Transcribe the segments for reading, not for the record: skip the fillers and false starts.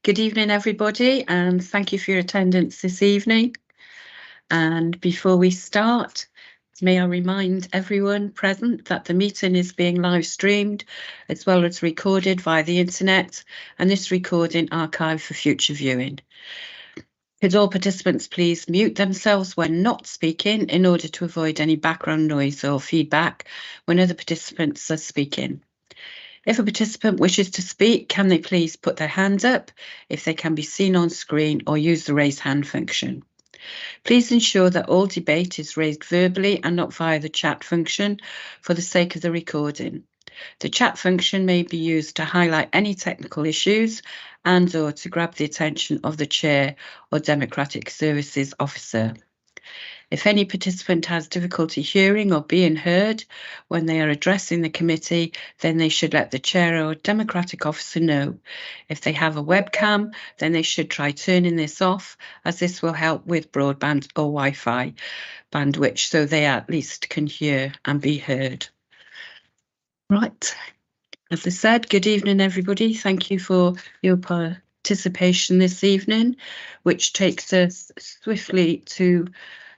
Good evening, everybody, and thank you for your attendance this evening. And before we start, may I remind everyone present that the meeting is being live streamed as well as recorded via the internet, and this recording archived for future viewing. Could all participants please mute themselves when not speaking in order to avoid any background noise or feedback when other participants are speaking. If a participant wishes to speak, can they please put their hand up if they can be seen on screen, or use the raise hand function. Please ensure that all debate is raised verbally and not via the chat function for the sake of the recording. The chat function may be used to highlight any technical issues and/or to grab the attention of the chair or Democratic Services officer. If any participant has difficulty hearing or being heard when they are addressing the committee, then they should let the chair or Democratic officer know. If they have a webcam, then they should try turning this off, as this will help with broadband or Wi-Fi bandwidth, so they at least can hear and be heard. Right, as I said, good evening, everybody. Thank you for your participation this evening, which takes us swiftly to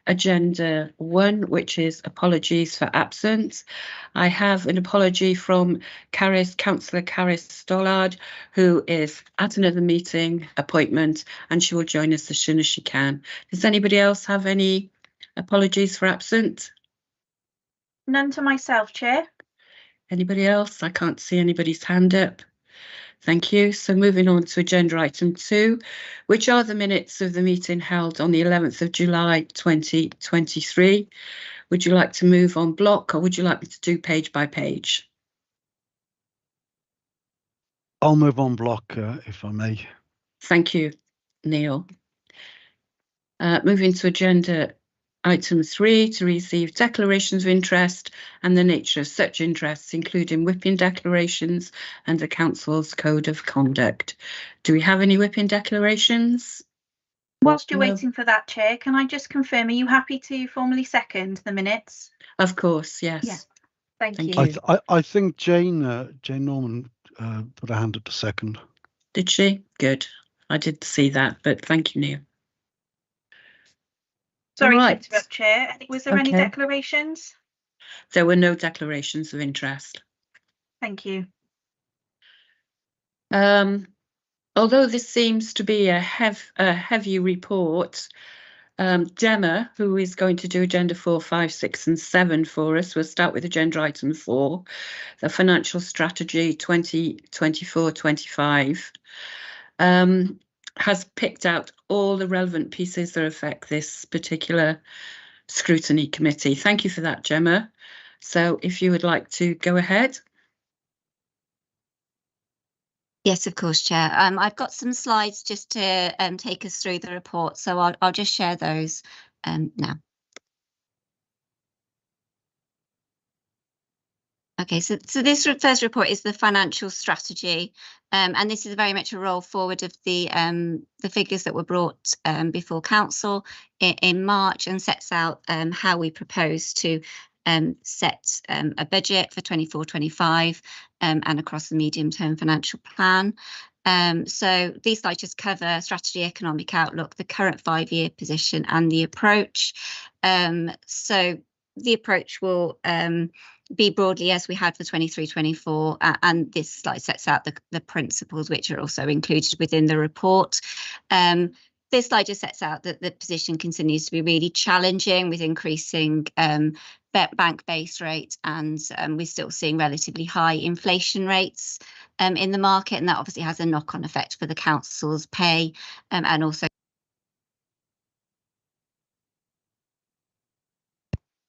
Agenda 1, which is apologies for absence. I have an apology from Councillor Caris Stollard, who is at another meeting appointment, and she will join us as soon as she can. Does anybody else have any apologies for absence? None to myself, Chair. Anybody else? I can't see anybody's hand up. Thank you. So moving on to agenda item 2, which are the minutes of the meeting held on the 11th of July 2023. Would you like to move on block, or would you like me to do page by page? I'll move on block, if I may. Thank you, Neil. Moving to agenda item 3, to receive declarations of interest and the nature of such interests, including whipping declarations and the Council's Code of Conduct. Do we have any whipping declarations? Whilst you're waiting for that, Chair, can I just confirm, are you happy to formally second the minutes? Of course, yes. Yeah. Thank you. I think Jane Norman put her hand up to second. Did she? Good. I did see that, but thank you, Neil. Sorry to interrupt, Chair. Was there any declarations? There were no declarations of interest. Thank you. Although this seems to be a heavy report, Gemma, who is going to do agenda 4, 5, 6 and 7 for us, will start with agenda item 4, the financial strategy 2024-25. Has picked out all the relevant pieces that affect this particular scrutiny committee. Thank you for that, Gemma. So if you would like to go ahead. Yes, of course, Chair. I've got some slides just to take us through the report, so I'll just share those now. Okay, so this first report is the financial strategy, and this is very much a roll forward of the figures that were brought before Council in March, and sets out how we propose to set a budget for 24-25 and across the medium-term financial plan. So these slides just cover strategy, economic outlook, the current 5-year position and the approach. So the approach will be broadly as we had for 23-24, and this slide sets out the principles which are also included within the report. This slide just sets out that the position continues to be really challenging, with increasing bank base rate, and we're still seeing relatively high inflation rates in the market, and that obviously has a knock-on effect for the council's pay and also.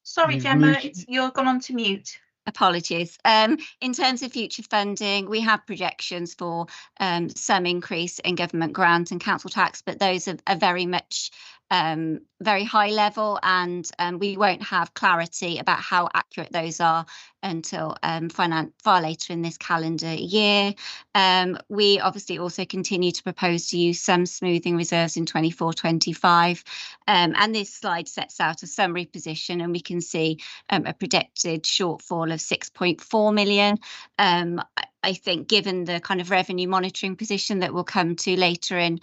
Sorry, Gemma, you're gone on to mute. Apologies. In terms of future funding, we have projections for some increase in government grant and council tax, but those are very much very high level, and we won't have clarity about how accurate those are until far later in this calendar year. We obviously also continue to propose to use some smoothing reserves in 24-25, and this slide sets out a summary position, and we can see a predicted shortfall of 6.4 million. I think given the kind of revenue monitoring position that we'll come to later in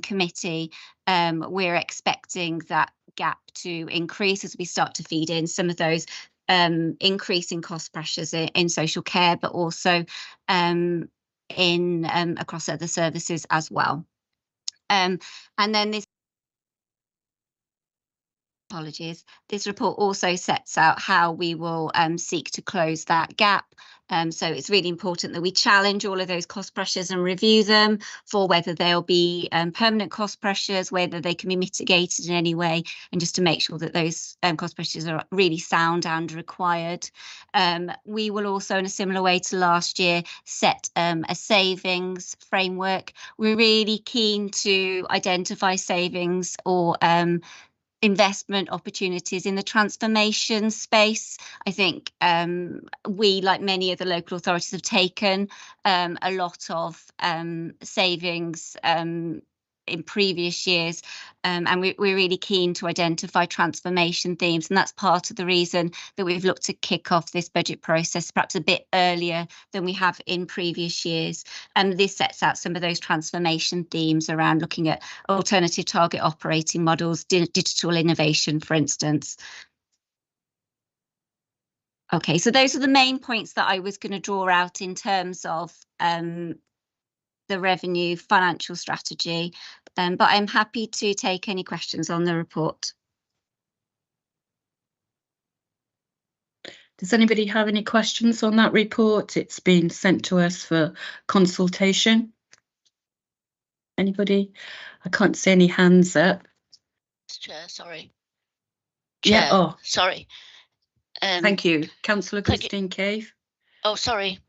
committee, we're expecting that gap to increase as we start to feed in some of those increasing cost pressures in social care, but also in across other services as well. And then this, apologies, this report also sets out how we will seek to close that gap. So it's really important that we challenge all of those cost pressures and review them for whether they'll be permanent cost pressures, whether they can be mitigated in any way, and just to make sure that those cost pressures are really sound and required. We will also, in a similar way to last year, set a savings framework. We're really keen to identify savings or investment opportunities in the transformation space. I think we, like many other local authorities, have taken a lot of savings in previous years, and we're really keen to identify transformation themes, and that's part of the reason that we've looked to kick off this budget process perhaps a bit earlier than we have in previous years. And this sets out some of those transformation themes around looking at alternative target operating models, digital innovation, for instance. Okay, so those are the main points that I was going to draw out in terms of the revenue financial strategy, but I'm happy to take any questions on the report. Does anybody have any questions on that report? It's been sent to us for consultation. Anybody? I can't see any hands up. Chair, sorry. Yeah, Chair, oh, sorry. thank you. Councillor thank you. Christine Cave. Oh, sorry.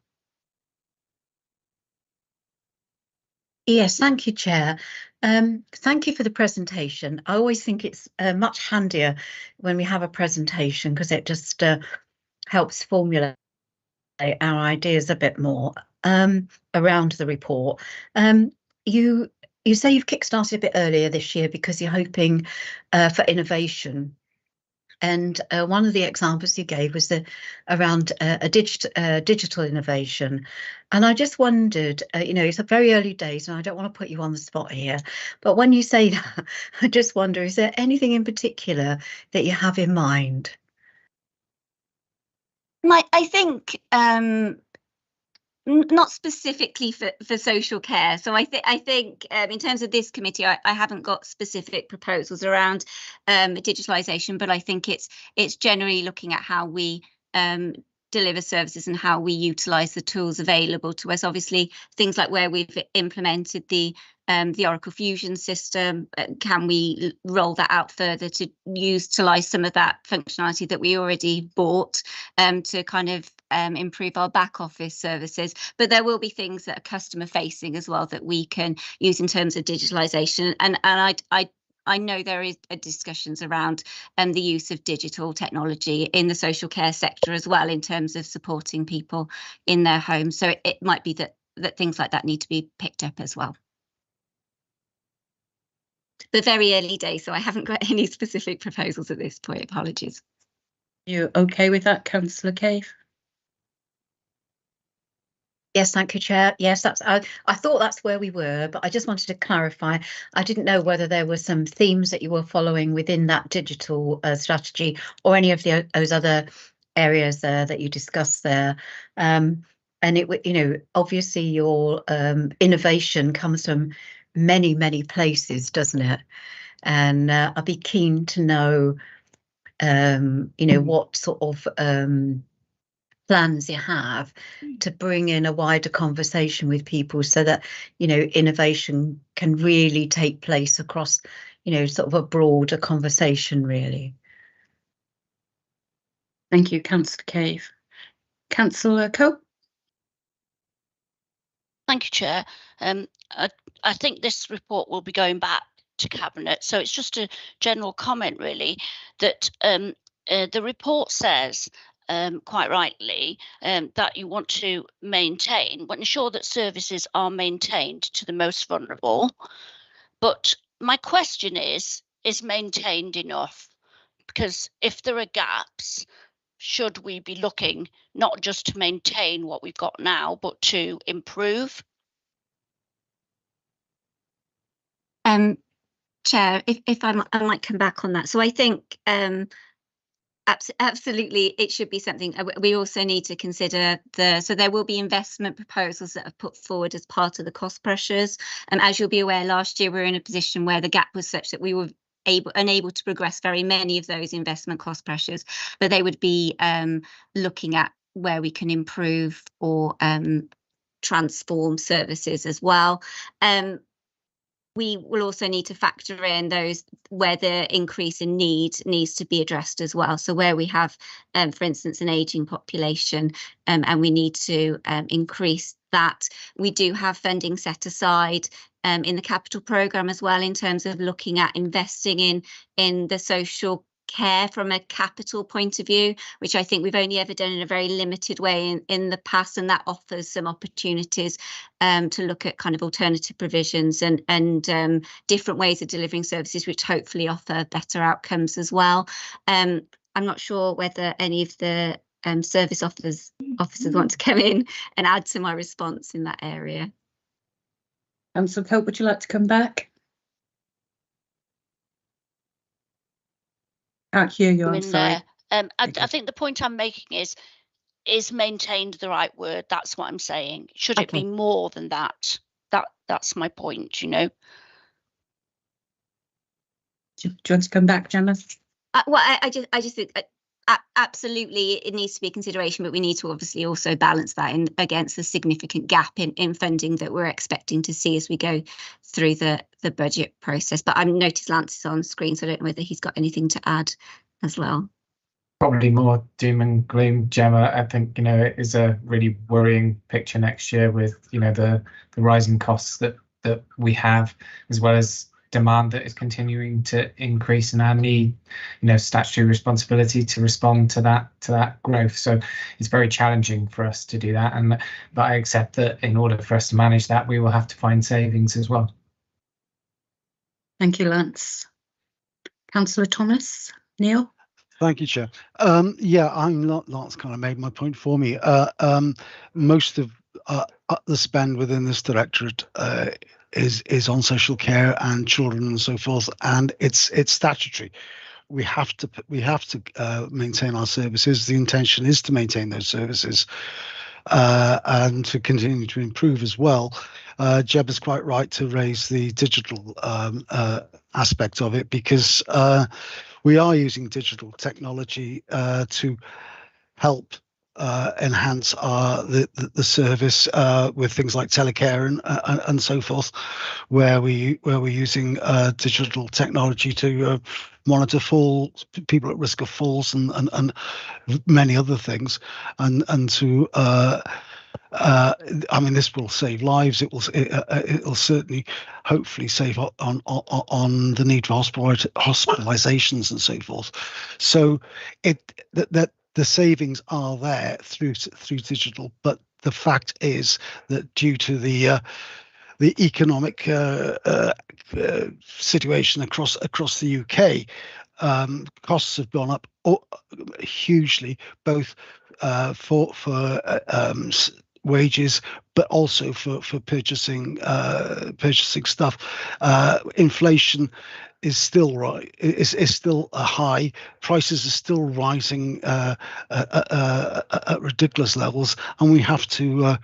Yes, thank you, Chair. Thank you for the presentation. I always think it's much handier when we have a presentation because it just helps formulate our ideas a bit more around the report. You say you've kickstarted a bit earlier this year because you're hoping for innovation. And one of the examples you gave was around digital innovation. And I just wondered, it's a very early days and I don't want to put you on the spot here, but when you say that, I just wonder, is there anything in particular that you have in mind? I think not specifically for social care. So I think in terms of this committee, I haven't got specific proposals around digitalisation, but I think it's generally looking at how we deliver services and how we utilise the tools available to us. Obviously, things like where we've implemented the Oracle Fusion system, can we roll that out further to utilise some of that functionality that we already bought to kind of improve our back office services? But there will be things that are customer facing as well that we can use in terms of digitalisation. And I know there is discussions around the use of digital technology in the social care sector as well in terms of supporting people in their homes. So it might be that things like that need to be picked up as well. But very early days, so I haven't got any specific proposals at this point. Apologies. You okay with that, Councillor Cave? Yes, thank you, Chair. Yes, I thought that's where we were, but I just wanted to clarify. I didn't know whether there were some themes that you were following within that digital strategy or any of those other areas that you discussed there. And it, obviously your innovation comes from many places, doesn't it? And I'd be keen to know, what sort of plans you have to bring in a wider conversation with people so that, innovation can really take place across, sort of a broader conversation, really. Thank you, Councillor Cave. Councillor Coe? Thank you, Chair. I think this report will be going back to Cabinet. So it's just a general comment, really, that the report says, quite rightly, that you want to ensure that services are maintained to the most vulnerable. But my question is maintained enough? Because if there are gaps, should we be looking not just to maintain what we've got now, but to improve? Chair, if I might come back on that. So I think absolutely it should be something. We also need to consider so there will be investment proposals that are put forward as part of the cost pressures. And as you'll be aware, last year we were in a position where the gap was such that we were unable to progress very many of those investment cost pressures, but they would be looking at where we can improve or transform services as well. We will also need to factor in those where the increase in need needs to be addressed as well. So where we have, for instance, an ageing population, and we need to increase that. We do have funding set aside in the capital programme as well, in terms of looking at investing in the social care from a capital point of view, which I think we've only ever done in a very limited way in the past, and that offers some opportunities to look at kind of alternative provisions and different ways of delivering services, which hopefully offer better outcomes as well. I'm not sure whether any of the service officers want to come in and add to my response in that area. Councillor Cope, would you like to come back? Can't hear you, I'm sorry. I think the point I'm making is maintained the right word? That's what I'm saying. Should it be more than that? That's my point, you know. Do you want to come back, Gemma? Well, I just think absolutely it needs to be a consideration, but we need to obviously also balance that against the significant gap in funding that we're expecting to see as we go through the budget process. But I've noticed Lance is on screen, so I don't know whether he's got anything to add as well. Probably more doom and gloom, Gemma. I think, you know, it is a really worrying picture next year with, you know, the rising costs that we have, as well as demand that is continuing to increase, and our need, you know, statutory responsibility to respond to that growth. So it's very challenging for us to do that, but I accept that in order for us to manage that, we will have to find savings as well. Thank you, Lance. Councillor Thomas, Neil. Thank you, Chair. Yeah, I'm not. Lance kind of made my point for me. Most of the spend within this directorate is on social care and children and so forth, and it's statutory. We have to maintain our services. The intention is to maintain those services and to continue to improve as well. Jeb is quite right to raise the digital aspect of it, because we are using digital technology to help enhance the service with things like telecare and so forth, where we're using digital technology to monitor falls, people at risk of falls, and many other things, and to I mean, this will save lives. It'll certainly, hopefully, save on the need for hospitalizations and so forth. So that the savings are there through digital, but the fact is that due to the economic situation across the UK, costs have gone up hugely, both for wages, but also for purchasing stuff. Inflation is still right. Is still high. Prices are still rising at ridiculous levels, and we have to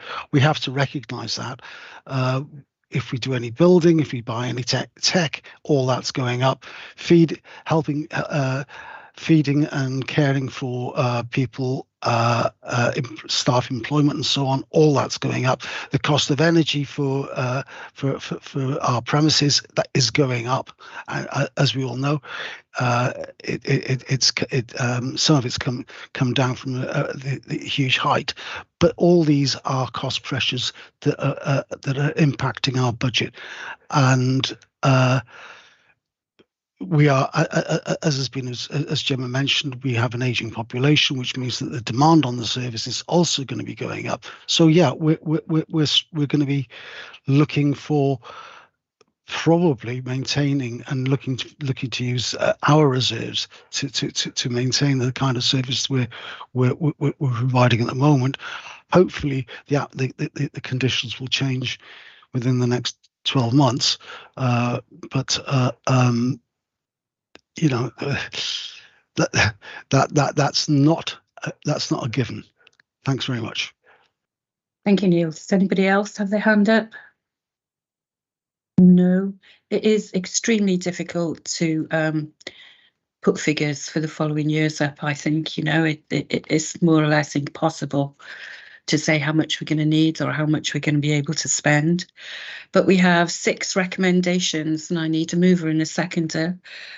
recognise that. If we do any building, if we buy any tech, all that's going up. Feeding and caring for people, staff employment and so on, all that's going up. The cost of energy for our premises, that is going up, as we all know. Some of it's come down from the huge height, but all these are cost pressures that are impacting our budget, and we are, as has been, as Gemma mentioned, we have an aging population, which means that the demand on the service is also going to be going up. So yeah, we're going to be looking for probably maintaining and looking to use our reserves to maintain the kind of service we're providing at the moment. Hopefully, the conditions will change within the next 12 months, but you know, that's not a given. Thanks very much. Thank you, Neil. Does anybody else have their hand up? No, it is extremely difficult to put figures for the following years up. I think, you know, it's more or less impossible to say how much we're going to need or how much we're going to be able to spend. But we have 6 recommendations, and I need a mover and a seconder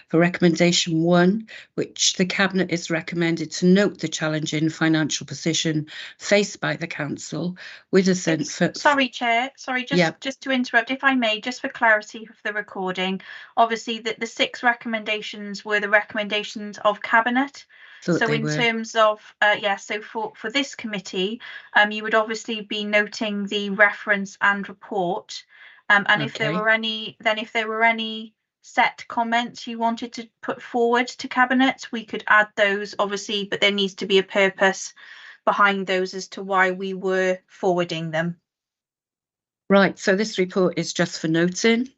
for recommendation 1, which the Cabinet is recommended to note the challenging financial position faced by the Council with a sense for... Sorry, Chair. Sorry, just to interrupt, if I may, just for clarity for the recording. Obviously, the 6 recommendations were the recommendations of Cabinet. So in terms of, so for this committee, you would obviously be noting the reference and report. And if there were any set comments you wanted to put forward to Cabinet, we could add those, obviously, but there needs to be a purpose behind those as to why we were forwarding them. Right, so this report is just for noting.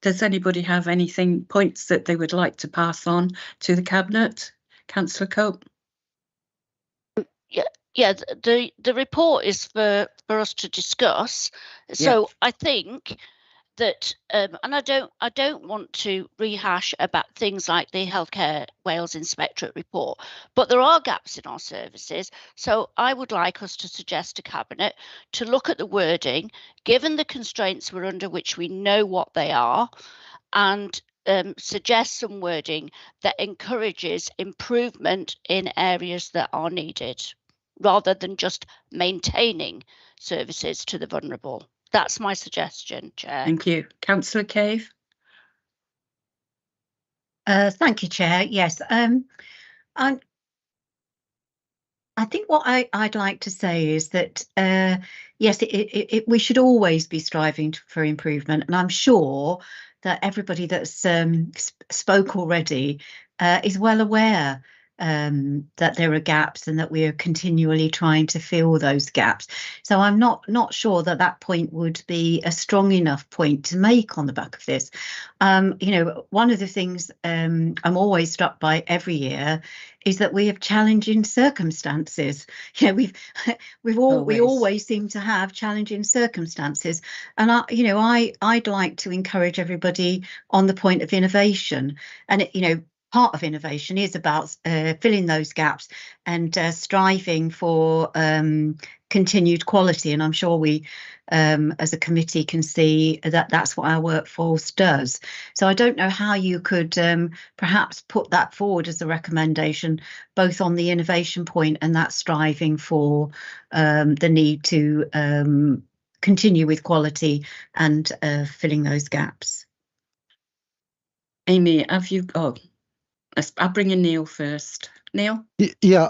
Does anybody have points that they would like to pass on to the Cabinet? Councillor Cope? Yeah, the report is for us to discuss. So I think that, and I don't want to rehash about things like the Healthcare Wales Inspectorate report, but there are gaps in our services. So I would like us to suggest to Cabinet to look at the wording, given the constraints we're under, which we know what they are, and suggest some wording that encourages improvement in areas that are needed, rather than just maintaining services to the vulnerable. That's my suggestion, Chair. Thank you. Councillor Cave? Thank you, Chair. Yes, I think what I'd like to say is that, yes, we should always be striving for improvement. And I'm sure that everybody that's spoke already is well aware that there are gaps and that we are continually trying to fill those gaps. So I'm not sure that point would be a strong enough point to make on the back of this. You know, one of the things I'm always struck by every year is that we have challenging circumstances. You know, we always seem to have challenging circumstances, and I'd like to encourage everybody on the point of innovation, and part of innovation is about filling those gaps and striving for continued quality. And I'm sure we, as a committee, can see that that's what our workforce does. So I don't know how you could perhaps put that forward as a recommendation, both on the innovation point and that striving for the need to continue with quality and filling those gaps. Amy, have you got... I'll bring in Neil first. Neil? Yeah,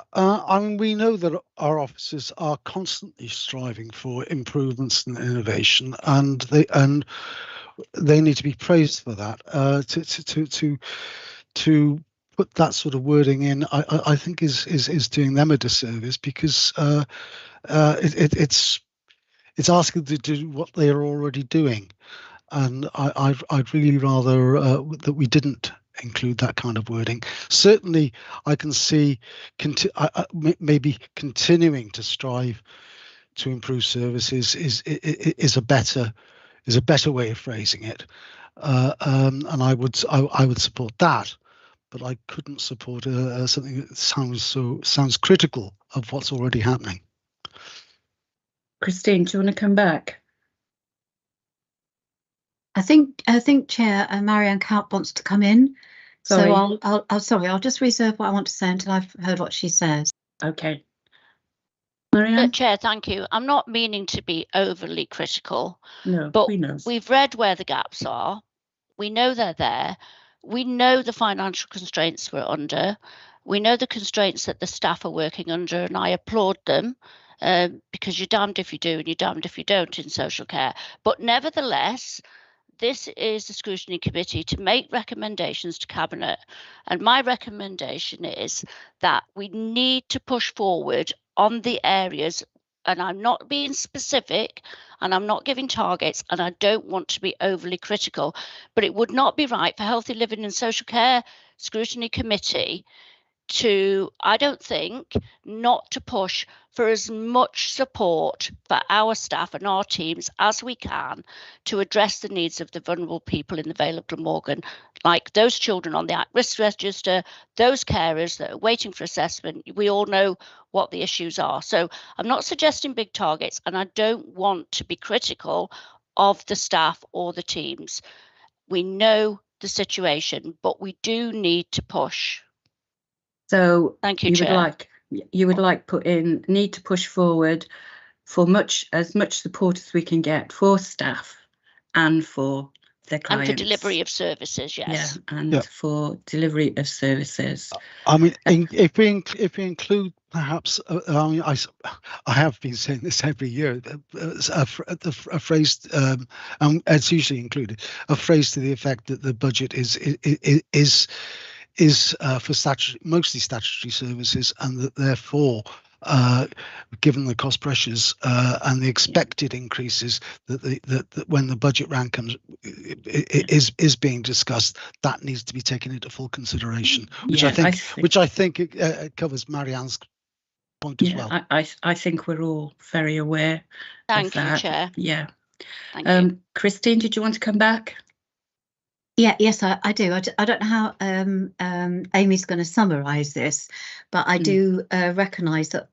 we know that our officers are constantly striving for improvements and innovation, and they need to be praised for that. To put that sort of wording in, I think is doing them a disservice, because it's asking them to do what they are already doing, and I'd really rather that we didn't include that kind of wording. Certainly, I can see maybe continuing to strive to improve services is a better way of phrasing it, and I would support that, but I couldn't support something that sounds critical of what's already happening. Christine, do you want to come back? I think Chair Marianne Kaup wants to come in. Sorry. So I'll just reserve what I want to say until I've heard what she says. Okay. Marianne? Chair, thank you. I'm not meaning to be overly critical, no, but we know. We've read where the gaps are. We know they're there. We know the financial constraints we're under. We know the constraints that the staff are working under, and I applaud them, because you're damned if you do and you're damned if you don't in social care. But nevertheless, this is the Scrutiny Committee to make recommendations to Cabinet. And my recommendation is that we need to push forward on the areas, and I'm not being specific and I'm not giving targets, and I don't want to be overly critical, but it would not be right for Healthy Living and Social Care Scrutiny Committee to, I don't think, not to push for as much support for our staff and our teams as we can to address the needs of the vulnerable people in the Vale of Glamorgan, like those children on the at-risk register, those carers that are waiting for assessment. We all know what the issues are. So I'm not suggesting big targets, and I don't want to be critical of the staff or the teams. We know the situation, but we do need to push. So thank you, Chair. You would like put in need to push forward for as much support as we can get for staff and for their clients. And for delivery of services, yes. Yeah, and for delivery of services. I mean, if we include perhaps, I mean, I have been saying this every year, a phrase, and it's usually included, a phrase to the effect that the budget is for mostly statutory services, and that therefore, given the cost pressures and the expected increases, that when the budget round comes is being discussed, that needs to be taken into full consideration, which I think it covers Marianne's point as well. I think we're all very aware of that. Thank you, Chair. Yeah. Thank you. Christine, did you want to come back? Yes, I do. I don't know how Amy's going to summarise this, but I do recognise that,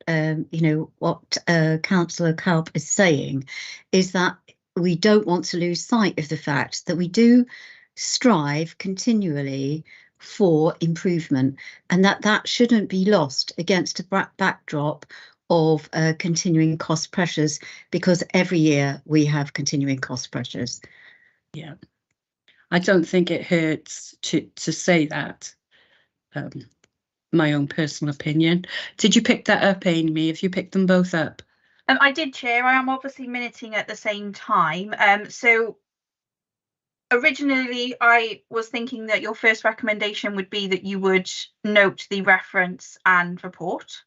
what Councillor Kalp is saying is that we don't want to lose sight of the fact that we do strive continually for improvement, and that shouldn't be lost against a backdrop of continuing cost pressures, because every year we have continuing cost pressures. Yeah. I don't think it hurts to say that. My own personal opinion. Did you pick that up, Amy? Have you picked them both up? I did, Chair. I am obviously minuting at the same time. So originally I was thinking that your first recommendation would be that you would note the reference and report.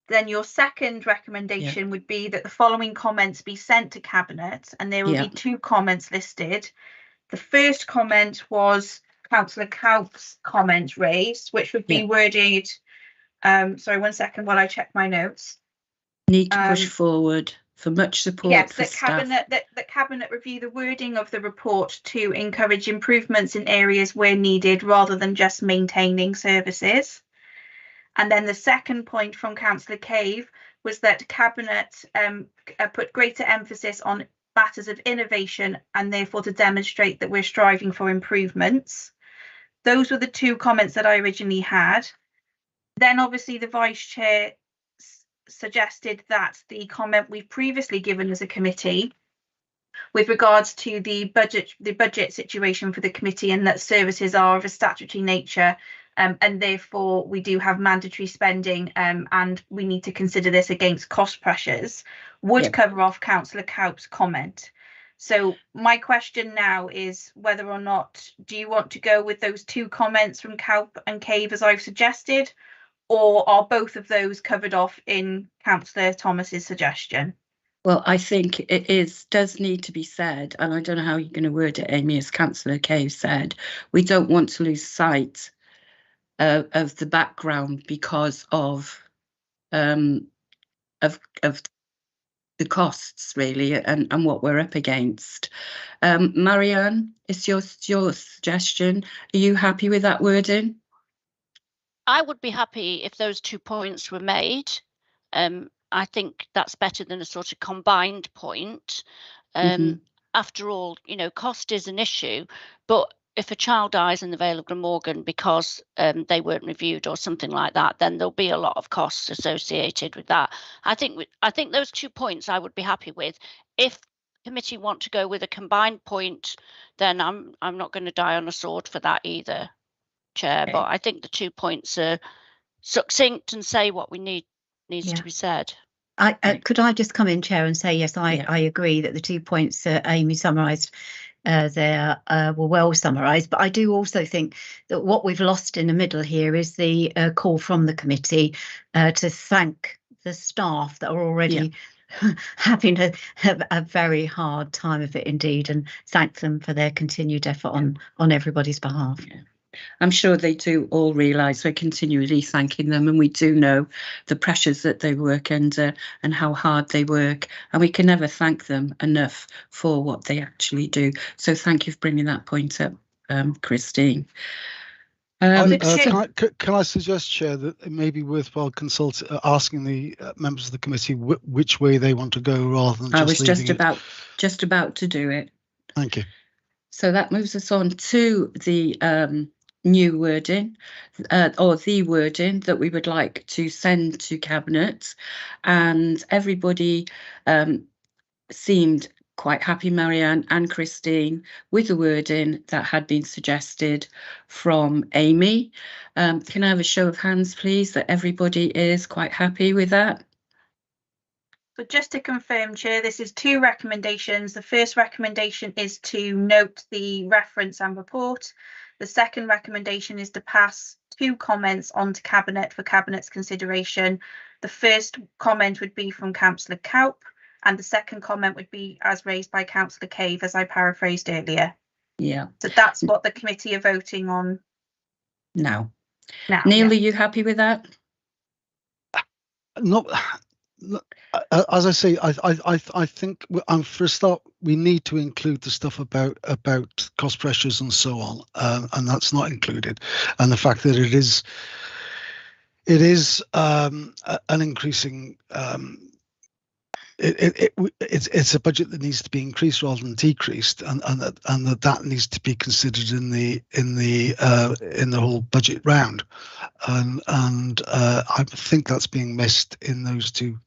Then your second recommendation would be that the following comments be sent to Cabinet, and there will be 2 comments listed. The first comment was Councillor Kalp's comment raised, which would be worded, sorry, 1 second while I check my notes. Need to push forward for much support for staff. That Cabinet review the wording of the report to encourage improvements in areas where needed, rather than just maintaining services. And then the second point from Councillor Cave was that Cabinet put greater emphasis on matters of innovation, and therefore to demonstrate that we're striving for improvements. Those were the 2 comments that I originally had. Then obviously the Vice Chair suggested that the comment we've previously given as a committee with regards to the budget situation for the committee, and that services are of a statutory nature, and therefore we do have mandatory spending, and we need to consider this against cost pressures, would cover off Councillor Kalp's comment. So my question now is whether or not, do you want to go with those 2 comments from Kalp and Cave as I've suggested, or are both of those covered off in Councillor Thomas's suggestion? Well, I think it does need to be said, and I don't know how you're going to word it, Amy, as Councillor Cave said, we don't want to lose sight of the background because of the costs, really, and what we're up against. Marianne, it's your suggestion. Are you happy with that wording? I would be happy if those 2 points were made. I think that's better than a sort of combined point. After all, cost is an issue, but if a child dies in the Vale of Glamorgan because they weren't reviewed or something like that, then there'll be a lot of costs associated with that. I think those 2 points I would be happy with if committee want to go with a combined point, then I'm not going to die on a sword for that either, Chair. Okay. But I think the 2 points are succinct and say what we needs to be said. Could I just come in, Chair, and say yes, I agree that the 2 points Amy summarised there were well summarised, but I do also think that what we've lost in the middle here is the call from the committee to thank the staff that are already having a very hard time of it indeed, and thank them for their continued effort on everybody's behalf. I'm sure they do all realise we're continually thanking them, and we do know the pressures that they work under and how hard they work, and we can never thank them enough for what they actually do. So thank you for bringing that point up, Christine. Can I suggest, Chair, that it may be worthwhile asking the members of the committee which way they want to go rather than just leaving it? I was just about to do it. Thank you. So that moves us on to the new wording, or the wording that we would like to send to Cabinet, and everybody seemed quite happy, Marianne and Christine, with the wording that had been suggested from Amy. Can I have a show of hands, please, that everybody is quite happy with that? So just to confirm, Chair, this is 2 recommendations. The first recommendation is to note the reference and report. The second recommendation is to pass 2 comments on to Cabinet for Cabinet's consideration. The first comment would be from Councillor Cowp, and the second comment would be as raised by Councillor Cave, as I paraphrased earlier. Yeah. So that's what the committee are voting on now. Neil, are you happy with that? As I say, I think for a start we need to include the stuff about cost pressures and so on, and that's not included, and the fact that it is an increasing. It's a budget that needs to be increased rather than decreased, and that needs to be considered in the whole budget round, and I think that's being missed in those two.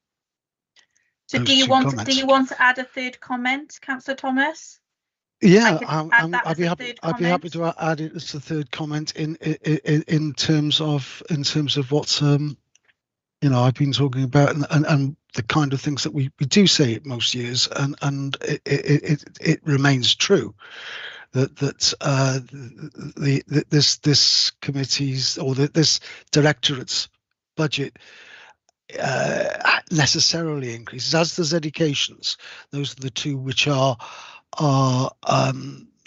So do you want to add a third comment, Councillor Thomas? Yeah, I'd be happy to add it as a third comment in terms of what's I've been talking about and the kind of things that we do say at most years, and it remains true that this committee's or this directorate's budget necessarily increases, as does education's. Those are the two which are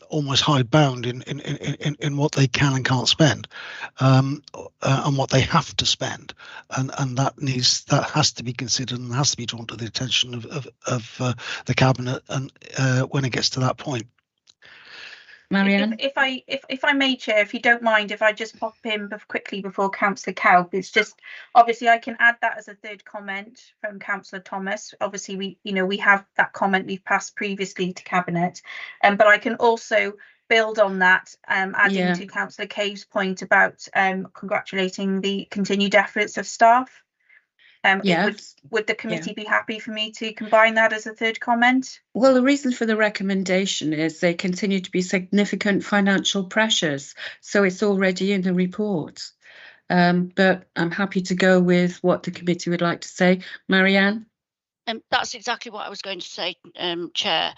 almost hidebound in what they can and can't spend, and what they have to spend, and that has to be considered and has to be drawn to the attention of the Cabinet, and when it gets to that point. Marianne? If I may, Chair, if you don't mind, if I just pop in quickly before Councillor Cowp, it's just obviously I can add that as a third comment from Councillor Thomas. Obviously we have that comment we've passed previously to Cabinet, but I can also build on that, adding to Councillor Cave's point about congratulating the continued efforts of staff. Would the committee be happy for me to combine that as a third comment? Well, the reason for the recommendation is there continue to be significant financial pressures, so it's already in the report. But I'm happy to go with what the committee would like to say. Marianne? That's exactly what I was going to say, Chair.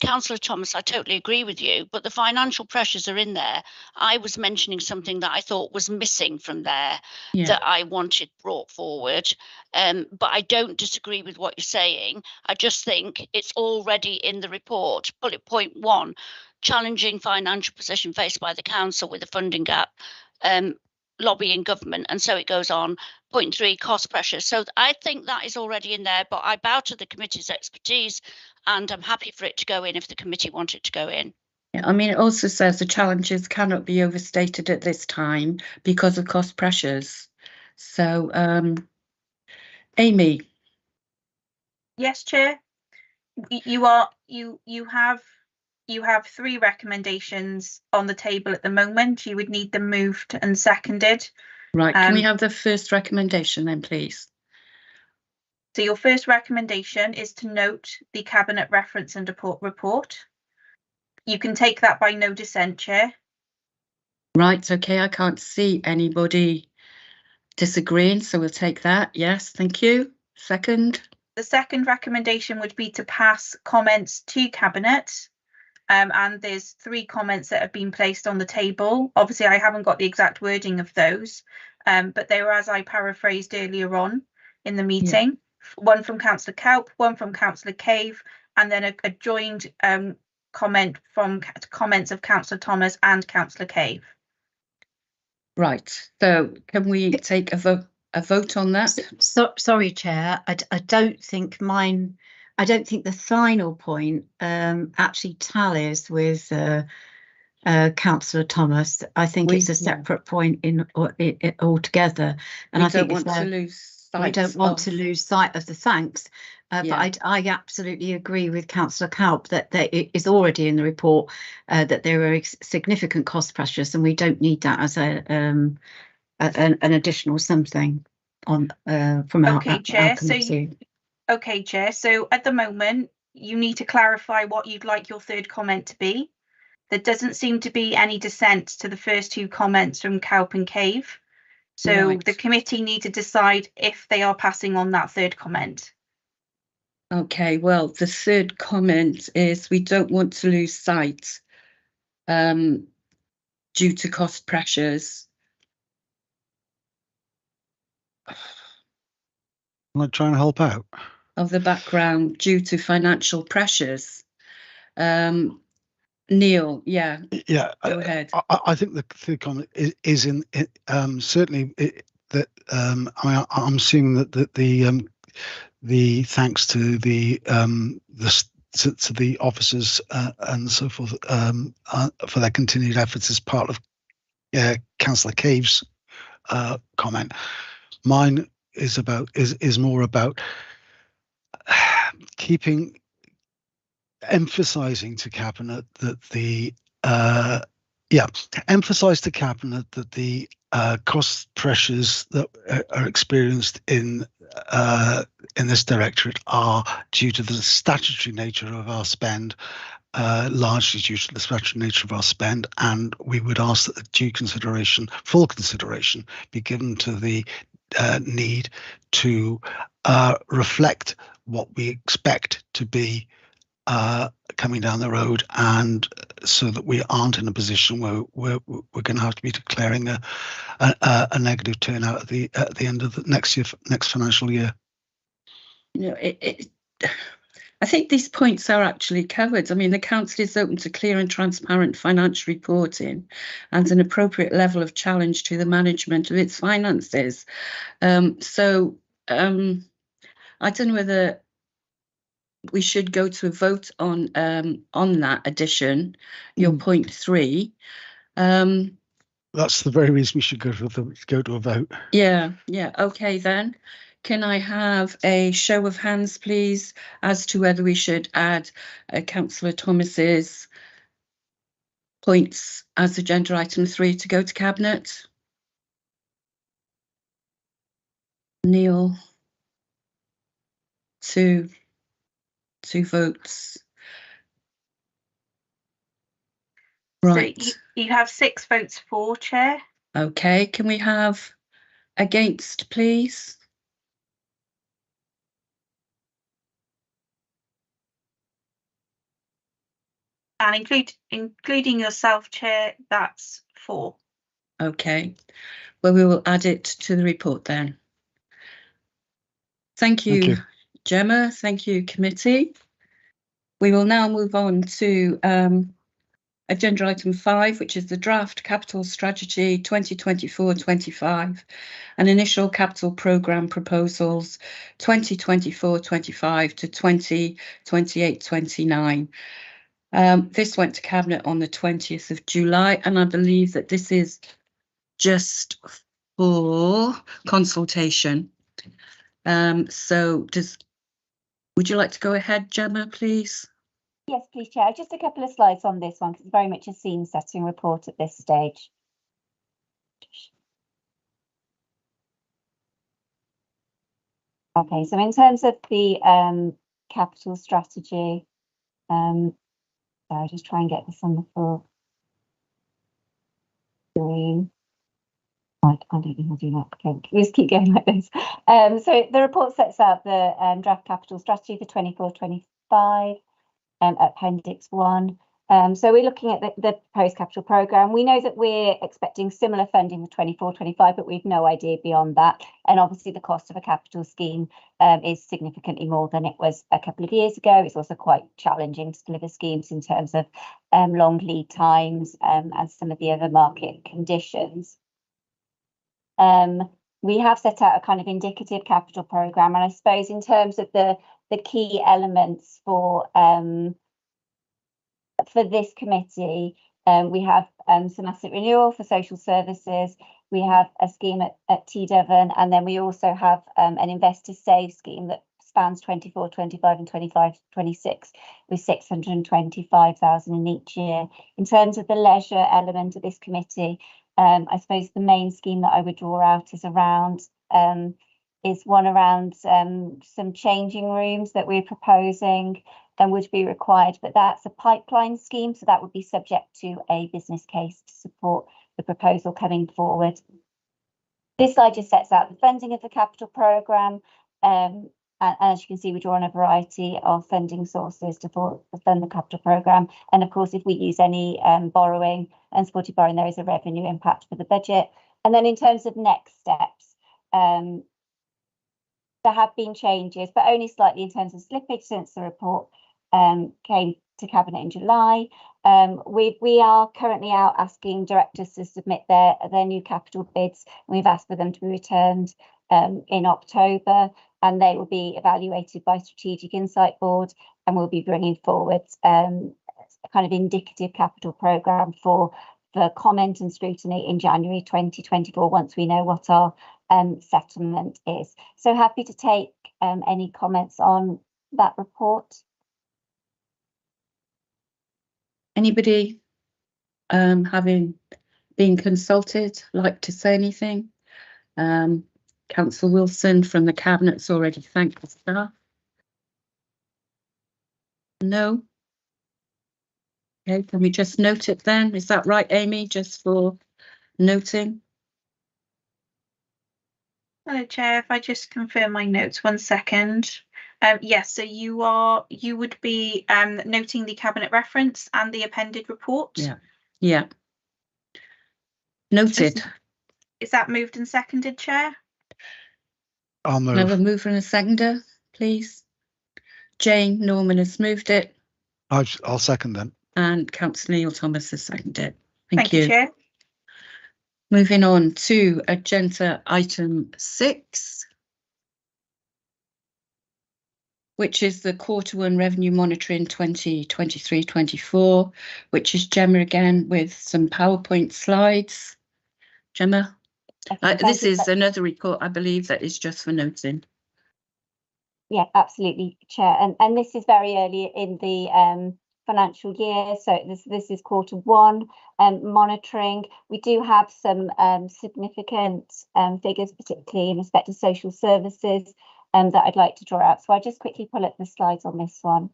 Councillor Thomas, I totally agree with you, but the financial pressures are in there. I was mentioning something that I thought was missing from there that I wanted brought forward, but I don't disagree with what you're saying. I just think it's already in the report. Bullet point 1, challenging financial position faced by the council with a funding gap. Lobbying government, and so it goes on. Point 3, cost pressure. So I think that is already in there, but I bow to the committee's expertise, and I'm happy for it to go in if the committee want it to go in. I mean, it also says the challenges cannot be overstated at this time because of cost pressures. So, Amy. Yes, Chair. You have 3 recommendations on the table at the moment. You would need them moved and seconded. Right. Can we have the first recommendation then, please? So your first recommendation is to note the Cabinet reference and report. You can take that by no dissent, Chair. Right, okay, I can't see anybody disagreeing, so we'll take that. Yes, thank you. Second. The second recommendation would be to pass comments to Cabinet. And there's 3 comments that have been placed on the table. Obviously, I haven't got the exact wording of those, but they were as I paraphrased earlier on in the meeting. Yeah. One from Councillor Cowp, one from Councillor Cave, and then a joined comment from comments of Councillor Thomas and Councillor Cave. Right. So can we take a vote on that? Sorry, Chair. I don't think mine. I don't think the final point actually tallies with Councillor Thomas. I think it's a separate point in altogether, and I think we don't want to lose sight of the thanks. But I absolutely agree with Councillor Cowp that it is already in the report that there are significant cost pressures, and we don't need that as an additional something on from our committee. Okay, Chair. So at the moment, you need to clarify what you'd like your third comment to be. There doesn't seem to be any dissent to the first 2 comments from Cowp and Cave. So the committee need to decide if they are passing on that third comment. Okay, well, the third comment is we don't want to lose sight due to cost pressures. Can I try and help out? Of the background due to financial pressures. Neil, yeah, go ahead. I think the third comment is in certainly that I'm seeing that the thanks to the officers and so forth for their continued efforts as part of Councillor Cave's comment. Mine is more about emphasising to Cabinet that emphasise to Cabinet that the cost pressures that are experienced in this directorate are due to the statutory nature of our spend, largely due to the statutory nature of our spend, and we would ask that full consideration be given to the need to reflect what we expect to be coming down the road, and so that we aren't in a position where we're going to have to be declaring a negative turnout at the end of the next financial year. You know, I think these points are actually covered. I mean, the council is open to clear and transparent financial reporting and an appropriate level of challenge to the management of its finances. So I don't know whether we should go to a vote on that addition, your point 3. That's the very reason we should go to a vote. Yeah. Okay, then. Can I have a show of hands, please, as to whether we should add Councillor Thomas's points as agenda item 3 to go to Cabinet? Neil, 2 votes. Right. So you have 6 votes for, Chair. Okay, can we have against, please? And including yourself, Chair, that's 4. Okay, well, we will add it to the report then. Thank you, Gemma. Thank you, committee. We will now move on to agenda item 5, which is the draft capital strategy 2024-25 and initial capital programme proposals 2024-25 to 2028-29. This went to Cabinet on the 20th of July, and I believe that this is just for consultation. So would you like to go ahead, Gemma, please? Yes, please, Chair. Just a couple of slides on this one, because it's very much a scene-setting report at this stage. Okay, so in terms of the capital strategy, so I'll just try and get this on the full screen. I don't know how to do that. Okay, just keep going like this. So the report sets out the draft capital strategy for 24-25, Appendix 1. So we're looking at the proposed capital programme. We know that we're expecting similar funding for 24-25, but we've no idea beyond that. And obviously the cost of a capital scheme is significantly more than it was a couple of years ago. It's also quite challenging to deliver schemes in terms of long lead times and some of the other market conditions. We have set out a kind of indicative capital programme, and I suppose in terms of the key elements for this committee, we have some asset renewal for social services, we have a scheme at T Devon, and then we also have an investor save scheme that spans 24-25 and 25-26 with 625,000 in each year. In terms of the leisure element of this committee, I suppose the main scheme that I would draw out is one around some changing rooms that we're proposing and would be required, but that's a pipeline scheme, so that would be subject to a business case to support the proposal coming forward. This slide just sets out the funding of the capital programme, and as you can see, we draw on a variety of funding sources to fund the capital programme, and of course if we use any borrowing and supported borrowing, there is a revenue impact for the budget. And then in terms of next steps, there have been changes, but only slightly in terms of slippage since the report came to Cabinet in July. We are currently out asking directors to submit their new capital bids. We've asked for them to be returned in October, and they will be evaluated by Strategic Insight Board, and we'll be bringing forward a kind of indicative capital programme for comment and scrutiny in January 2024, once we know what our settlement is. So happy to take any comments on that report. Anybody having been consulted like to say anything? Councillor Wilson from the Cabinet's already thanked the staff. No? Okay, can we just note it then? Is that right, Amy, just for noting? Hello, Chair, if I just confirm my notes, 1 second. Yes, so you would be noting the Cabinet reference and the appended report. Yeah. Noted. Is that moved and seconded, Chair? I'll move. Another mover and a seconder, please. Jane Norman has moved it. I'll second then. And Councillor Neil Thomas has seconded it. Thank you, Chair. Moving on to agenda item 6, which is the Q1 revenue monitoring 2023-24, which is Gemma again with some PowerPoint slides. Gemma, this is another report, I believe, that is just for noting. Yeah, absolutely, Chair. And this is very early in the financial year, so this is Q1 monitoring. We do have some significant figures, particularly in respect to social services, that I'd like to draw out. So I'll just quickly pull up the slides on this one.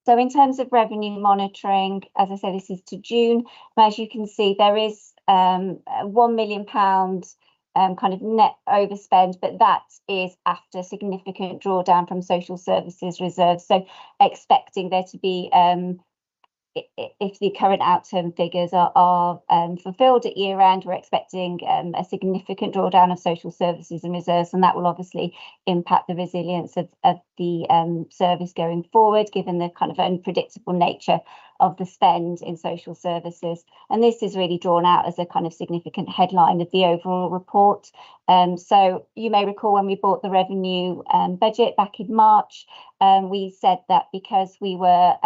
So in terms of revenue monitoring, as I said, this is to June. As you can see, there is £1 million kind of net overspend, but that is after significant drawdown from social services reserves. So expecting there to be, if the current outturn figures are fulfilled at year end, we're expecting a significant drawdown of social services and reserves, and that will obviously impact the resilience of the service going forward, given the kind of unpredictable nature of the spend in social services. And this is really drawn out as a kind of significant headline of the overall report. So you may recall when we bought the revenue budget back in March, we said that because we were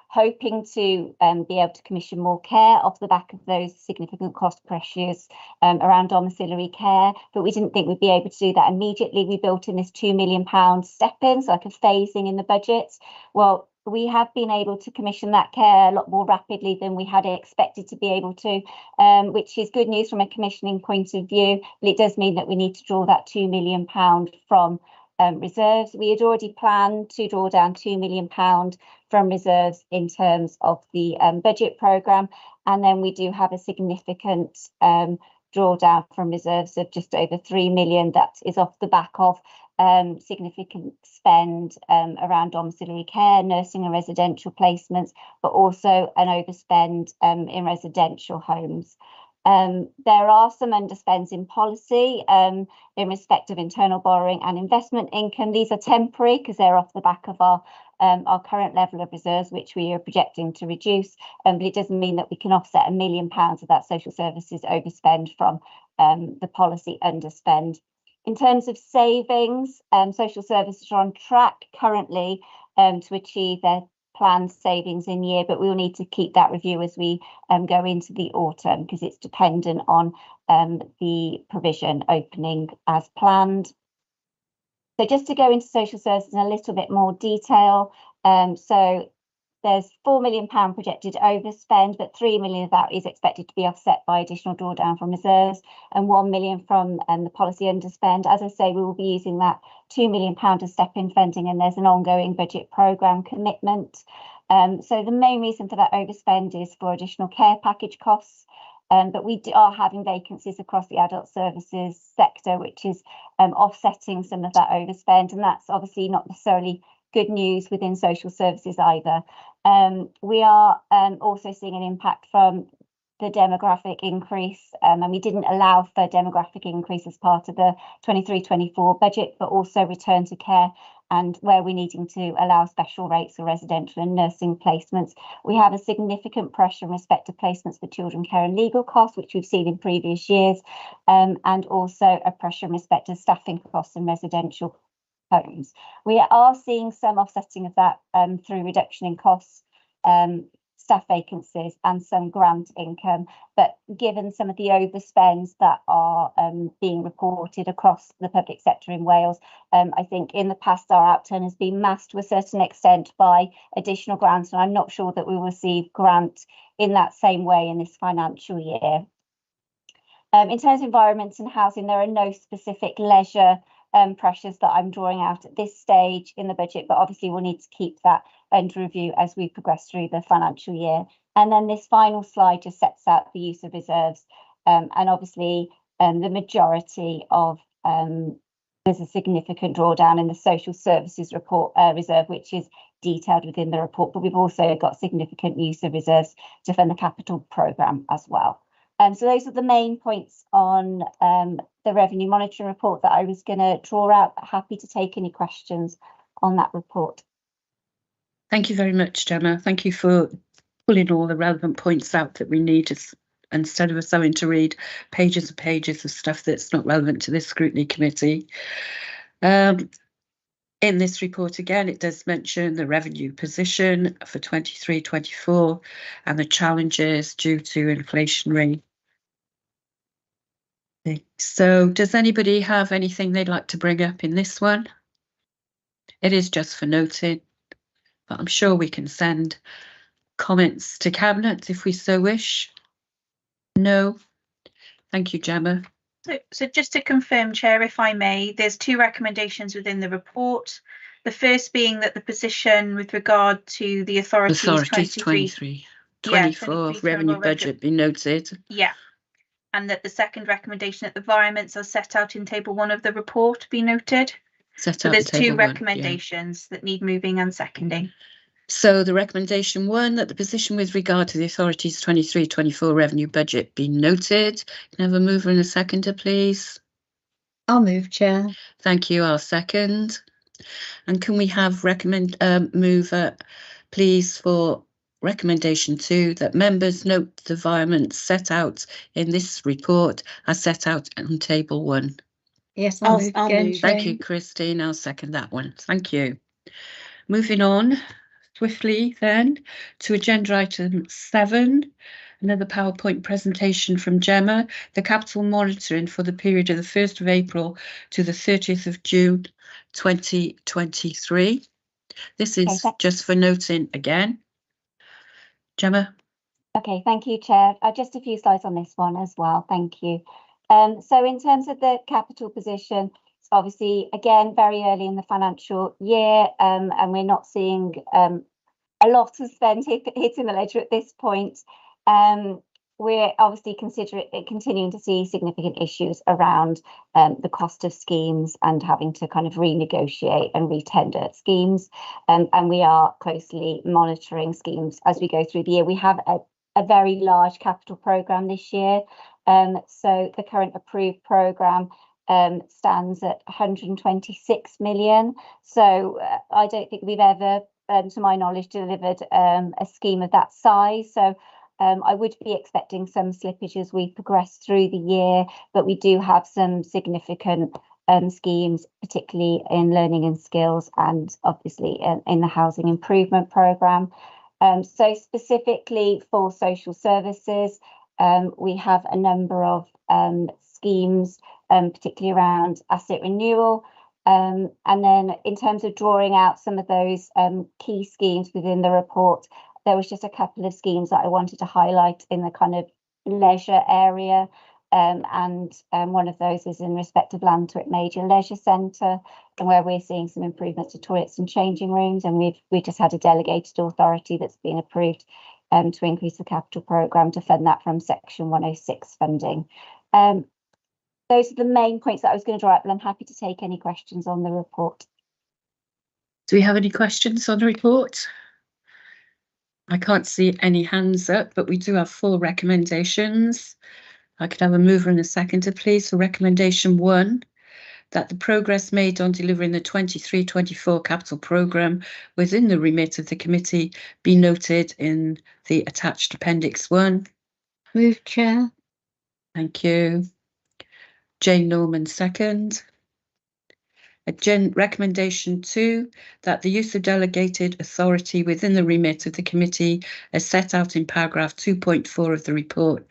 hoping to be able to commission more care off the back of those significant cost pressures around domiciliary care, but we didn't think we'd be able to do that immediately. We built in this £2 million step in, so like a phasing in the budget. Well, we have been able to commission that care a lot more rapidly than we had expected to be able to, which is good news from a commissioning point of view, but it does mean that we need to draw that £2 million from reserves. We had already planned to draw down £2 million from reserves in terms of the budget programme, and then we do have a significant drawdown from reserves of just over 3 million that is off the back of significant spend around domiciliary care, nursing and residential placements, but also an overspend in residential homes. There are some underspends in policy in respect of internal borrowing and investment income. These are temporary because they're off the back of our current level of reserves, which we are projecting to reduce, but it doesn't mean that we can offset £1 million of that social services overspend from the policy underspend. In terms of savings, social services are on track currently to achieve their planned savings in year, but we'll need to keep that review as we go into the autumn because it's dependent on the provision opening as planned. So just to go into social services in a little bit more detail, so there's £4 million projected overspend, but 3 million of that is expected to be offset by additional drawdown from reserves and 1 million from the policy underspend. As I say, we will be using that £2 million as step-in funding, and there's an ongoing budget programme commitment. So the main reason for that overspend is for additional care package costs, but we are having vacancies across the adult services sector, which is offsetting some of that overspend, and that's obviously not necessarily good news within social services either. We are also seeing an impact from the demographic increase, and we didn't allow for demographic increase as part of the 23-24 budget, but also return to care, and where we're needing to allow special rates for residential and nursing placements. We have a significant pressure in respect to placements for children care and legal costs, which we've seen in previous years, and also a pressure in respect to staffing costs in residential homes. We are seeing some offsetting of that through reduction in costs, staff vacancies and some grant income, but given some of the overspends that are being reported across the public sector in Wales, I think in the past our outturn has been masked to a certain extent by additional grants, and I'm not sure that we will receive grant in that same way in this financial year. In terms of environment and housing, there are no specific leisure pressures that I'm drawing out at this stage in the budget, but obviously we'll need to keep that under review as we progress through the financial year. And then this final slide just sets out the use of reserves, and obviously the majority of there's a significant drawdown in the social services report reserve, which is detailed within the report, but we've also got significant use of reserves to fund the capital programme as well. So those are the main points on the revenue monitoring report that I was going to draw out. Happy to take any questions on that report. Thank you very much, Gemma. Thank you for pulling all the relevant points out that we need instead of us having to read pages and pages of stuff that's not relevant to this scrutiny committee. In this report, again, it does mention the revenue position for 23-24 and the challenges due to inflationary. So does anybody have anything they'd like to bring up in this one? It is just for noting, but I'm sure we can send comments to Cabinet if we so wish. No? Thank you, Gemma. So just to confirm, Chair, if I may, there's two recommendations within the report. The first being that the position with regard to the authorities 24 revenue budget be noted. Yeah. And that the second recommendation that the environments are set out in table 1 of the report be noted. So there's two recommendations that need moving and seconding. So the recommendation 1, that the position with regard to the authorities 23-24 revenue budget be noted. Can I have a mover and a seconder, please? I'll move, Chair. Thank you. I'll second. And can we have mover, please, for recommendation 2, that members note the environments set out in this report are set out on table 1. Yes, I'll move again. Thank you, Christine. I'll second that one. Thank you. Moving on swiftly then to agenda item 7, another PowerPoint presentation from Gemma, the capital monitoring for the period of the 1st of April to the 30th of June 2023. This is just for noting again. Gemma? Okay, thank you, Chair. Just a few slides on this one as well. Thank you. So in terms of the capital position, it's obviously, again, very early in the financial year, and we're not seeing a lot of spend hitting the ledger at this point. We're obviously continuing to see significant issues around the cost of schemes and having to kind of renegotiate and retender schemes. And we are closely monitoring schemes as we go through the year. We have a very large capital programme this year. So the current approved programme stands at 126 million. So I don't think we've ever, to my knowledge, delivered a scheme of that size. So I would be expecting some slippage as we progress through the year, but we do have some significant schemes, particularly in learning and skills and obviously in the housing improvement programme. So specifically for social services, we have a number of schemes, particularly around asset renewal. And then in terms of drawing out some of those key schemes within the report, there was just a couple of schemes that I wanted to highlight in the kind of leisure area. And one of those is in respect of Lantwick Major Leisure Centre, and where we're seeing some improvements to toilets and changing rooms. And we've just had a delegated authority that's been approved to increase the capital programme to fund that from Section 106 funding. Those are the main points that I was going to draw up, but I'm happy to take any questions on the report. Do we have any questions on the report? I can't see any hands up, but we do have 4 recommendations. I could have a mover and a seconder, please, for recommendation 1, that the progress made on delivering the 23-24 capital programme within the remit of the committee be noted in the attached Appendix 1. Move, Chair. Thank you. Jane Norman, second. Recommendation 2, that the use of delegated authority within the remit of the committee as set out in paragraph 2.4 of the report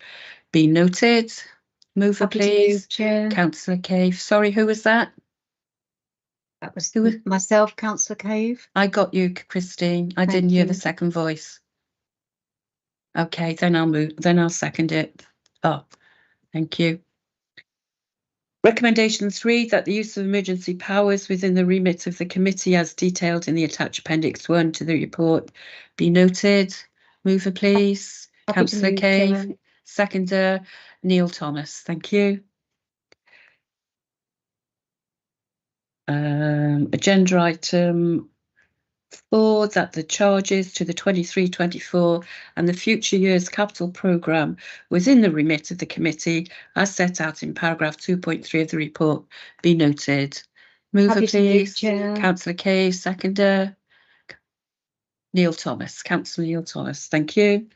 be noted. Mover, please. Chair. Councillor Cave. Sorry, who was that? That was myself, Councillor Cave. I got you, Christine. I didn't hear the second voice. Okay, then I'll move. Then I'll second it. Oh, thank you. Recommendation 3, that the use of emergency powers within the remit of the committee as detailed in the attached Appendix 1 to the report be noted. Mover, please. Councillor Cave. Seconder, Neil Thomas. Thank you. Agenda item 4, that the charges to the 23-24 and the future year's capital programme within the remit of the committee as set out in paragraph 2.3 of the report be noted. Mover, please. Councillor Cave. Seconder, Neil Thomas. Councillor Neil Thomas. Thank you.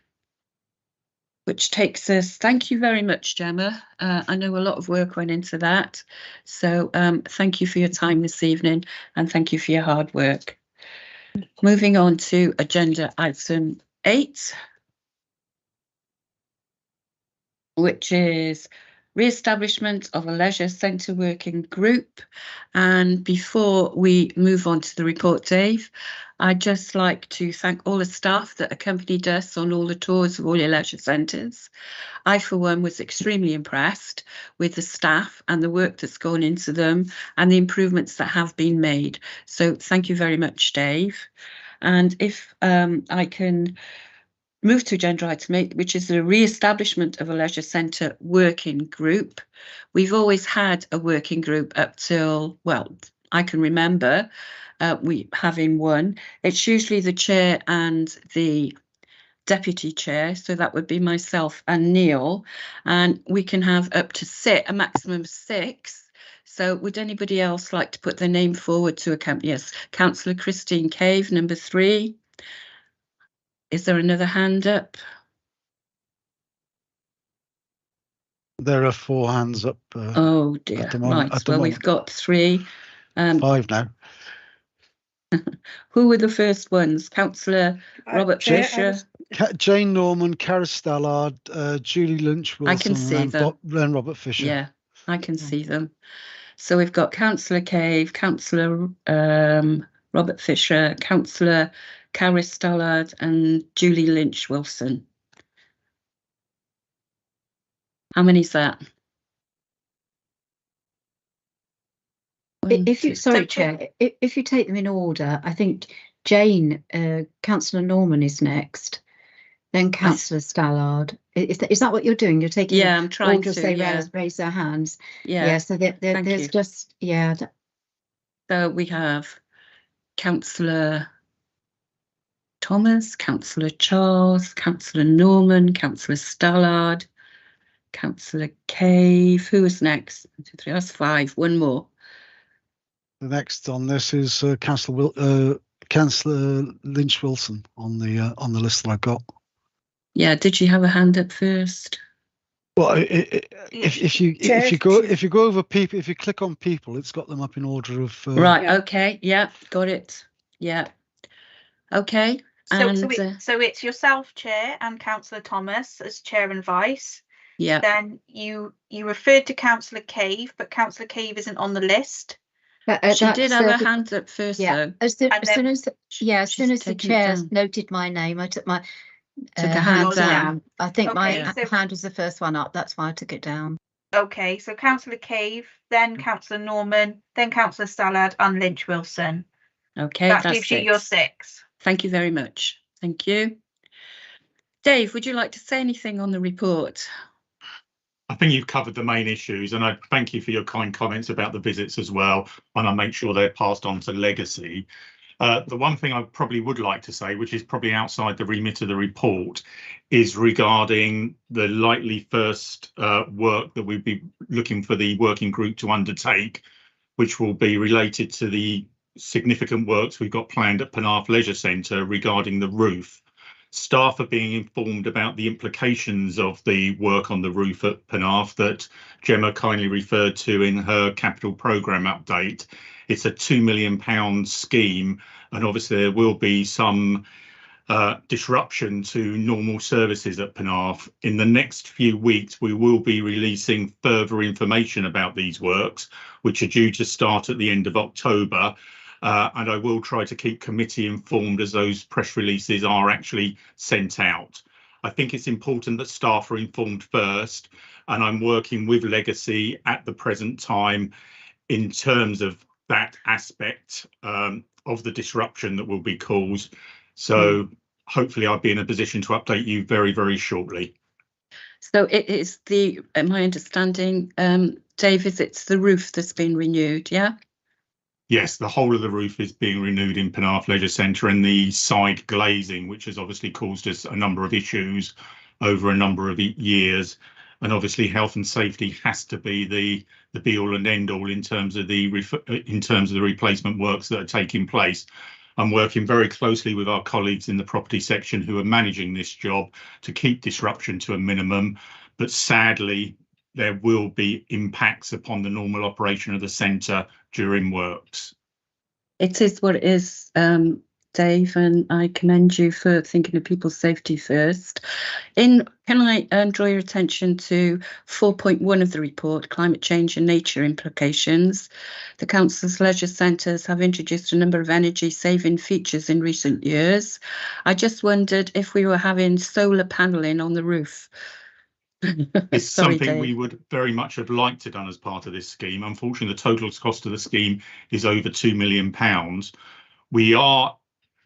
Which takes us, thank you very much, Gemma. I know a lot of work went into that. So thank you for your time this evening and thank you for your hard work. Moving on to agenda item 8, which is re-establishment of a leisure centre working group. And before we move on to the report, Dave, I'd just like to thank all the staff that accompanied us on all the tours of all your leisure centres. I, for one, was extremely impressed with the staff and the work that's gone into them and the improvements that have been made. So thank you very much, Dave. And if I can move to agenda item 8, which is the re-establishment of a leisure centre working group. We've always had a working group up till, well, I can remember we having one. It's usually the chair and the deputy chair, so that would be myself and Neil, and we can have up to a maximum of 6. So would anybody else like to put their name forward to accompany us? Councillor Christine Cave, number 3. Is there another hand up? There are 4 hands up. Oh dear. Right. Well, we've got 3. 5 now. Who were the first ones? Councillor Robert Fisher. Jane Norman, Cara Stallard, Julie Lynch Wilson. I can see them. And Robert Fisher. Yeah, I can see them. So we've got Councillor Cave, Councillor Robert Fisher, Councillor Cowris Stallard and Julie Lynch-Wilson. How many is that? If you, sorry, Chair, if you take them in order, I think Jane, Councillor Norman is next, then Councillor Stallard. Is that what you're doing? You're taking I'm trying to say raise their hands. Yeah. So there's just So we have Councillor Thomas, Councillor Charles, Councillor Norman, Councillor Stallard, Councillor Cave. Who is next? 1, 2, 3. That's 5. One more. The next on this is Councillor Lynch-Wilson on the list that I've got. Yeah, did you have a hand up first? Well, if you go over people, if you click on people, it's got them up in order of. Right. Yeah. Okay. Yeah. Got it. Yeah. Okay. So it's yourself, Chair, and Councillor Thomas as Chair and Vice. Yeah. Then you referred to Councillor Cave, but Councillor Cave isn't on the list. She did have her hand up first, though. As soon as the chair noted my name, I took my hand down. I think my hand was the first one up. That's why I took it down. Okay, so Councillor Cave, then Councillor Norman, then Councillor Stallard and Lynch-Wilson. Okay, that gives you your 6. Thank you very much. Thank you. Dave, would you like to say anything on the report? I think you've covered the main issues, and I thank you for your kind comments about the visits as well, and I'll make sure they're passed on to Legacy. The one thing I probably would like to say, which is probably outside the remit of the report, is regarding the likely first work that we'd be looking for the working group to undertake, which will be related to the significant works we've got planned at Penarth Leisure Centre regarding the roof. Staff are being informed about the implications of the work on the roof at Penarth that Gemma kindly referred to in her capital programme update. It's a £2 million scheme, and obviously there will be some disruption to normal services at Penarth. In the next few weeks, we will be releasing further information about these works, which are due to start at the end of October. And I will try to keep committee informed as those press releases are actually sent out. I think it's important that staff are informed first, and I'm working with Legacy at the present time in terms of that aspect of the disruption that will be caused. So hopefully I'll be in a position to update you very, very shortly. So it is my understanding, Dave, it's the roof that's been renewed, yeah? Yes, the whole of the roof is being renewed in Penarth Leisure Centre, and the side glazing, which has obviously caused us a number of issues over a number of years. And obviously health and safety has to be the be all and end all in terms of the replacement works that are taking place. I'm working very closely with our colleagues in the property section who are managing this job to keep disruption to a minimum, but sadly there will be impacts upon the normal operation of the centre during works. It is what it is, Dave, and I commend you for thinking of people's safety first. Can I draw your attention to 4.1 of the report, climate change and nature implications? The Council's leisure centres have introduced a number of energy saving features in recent years. I just wondered if we were having solar panelling on the roof. It's something we would very much have liked to done as part of this scheme. Unfortunately, the total cost of the scheme is over £2 million. We are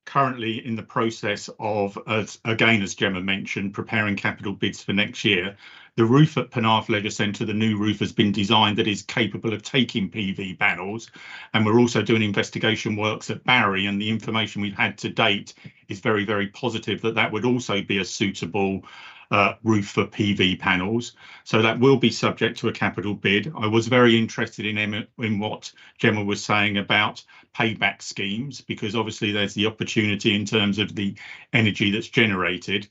currently in the process of, as Gemma mentioned, preparing capital bids for next year. The roof at Penarth Leisure Centre, the new roof, has been designed that is capable of taking PV panels, and we're also doing investigation works at Barry, and the information we've had to date is very, very positive that would also be a suitable roof for PV panels. So that will be subject to a capital bid. I was very interested in what Gemma was saying about payback schemes, because obviously there's the opportunity in terms of the energy that's generated.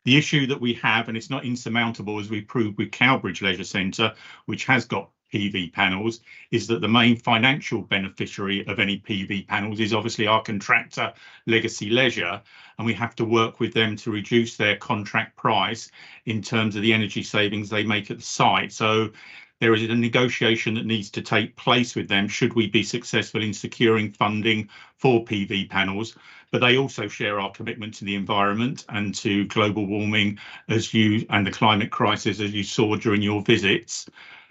The issue that we have, and it's not insurmountable as we proved with Cowbridge Leisure Centre, which has got PV panels, is that the main financial beneficiary of any PV panels is obviously our contractor, Legacy Leisure, and we have to work with them to reduce their contract price in terms of the energy savings they make at the site. So there is a negotiation that needs to take place with them should we be successful in securing funding for PV panels. But they also share our commitment to the environment and to global warming and the climate crisis, as you saw during your visits.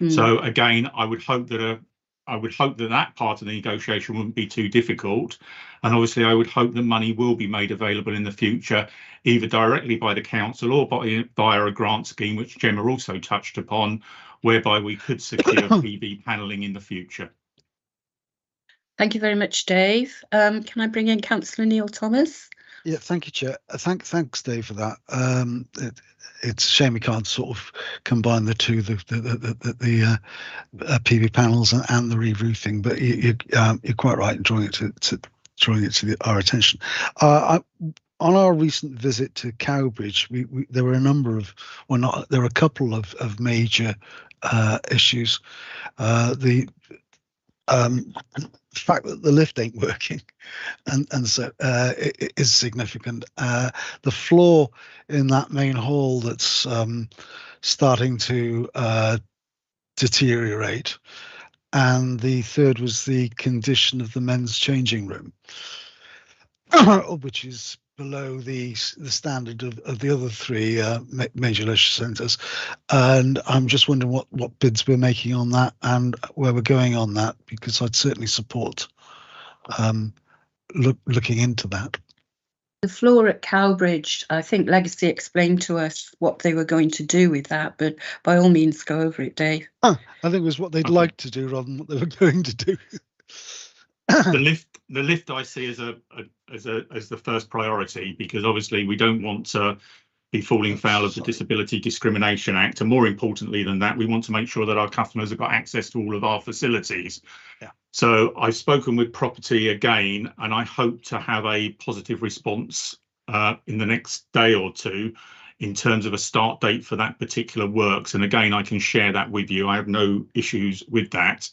So again, I would hope that that part of the negotiation wouldn't be too difficult. And obviously, I would hope that money will be made available in the future, either directly by the council or via a grant scheme, which Gemma also touched upon, whereby we could secure PV panelling in the future. Thank you very much, Dave. Can I bring in Councillor Neil Thomas? Yeah, thank you, Chair. Thanks, Dave, for that. It's a shame we can't sort of combine the two, the PV panels and the re-roofing, but you're quite right in drawing it to our attention. On our recent visit to Cowbridge, there were a number of, there were a couple of major issues. The fact that the lift ain't working, and so it is significant. The floor in that main hall that's starting to deteriorate, and the third was the condition of the men's changing room, which is below the standard of the other three major leisure centres. And I'm just wondering what bids we're making on that and where we're going on that, because I'd certainly support looking into that. The floor at Cowbridge, I think Legacy explained to us what they were going to do with that, but by all means go over it, Dave. I think it was what they'd like to do rather than what they were going to do. The lift I see as the first priority, because obviously we don't want to be falling foul of the Disability Discrimination Act, and more importantly than that, we want to make sure that our customers have got access to all of our facilities. Yeah. So I've spoken with property again, and I hope to have a positive response in the next day or two in terms of a start date for that particular works. And again, I can share that with you. I have no issues with that.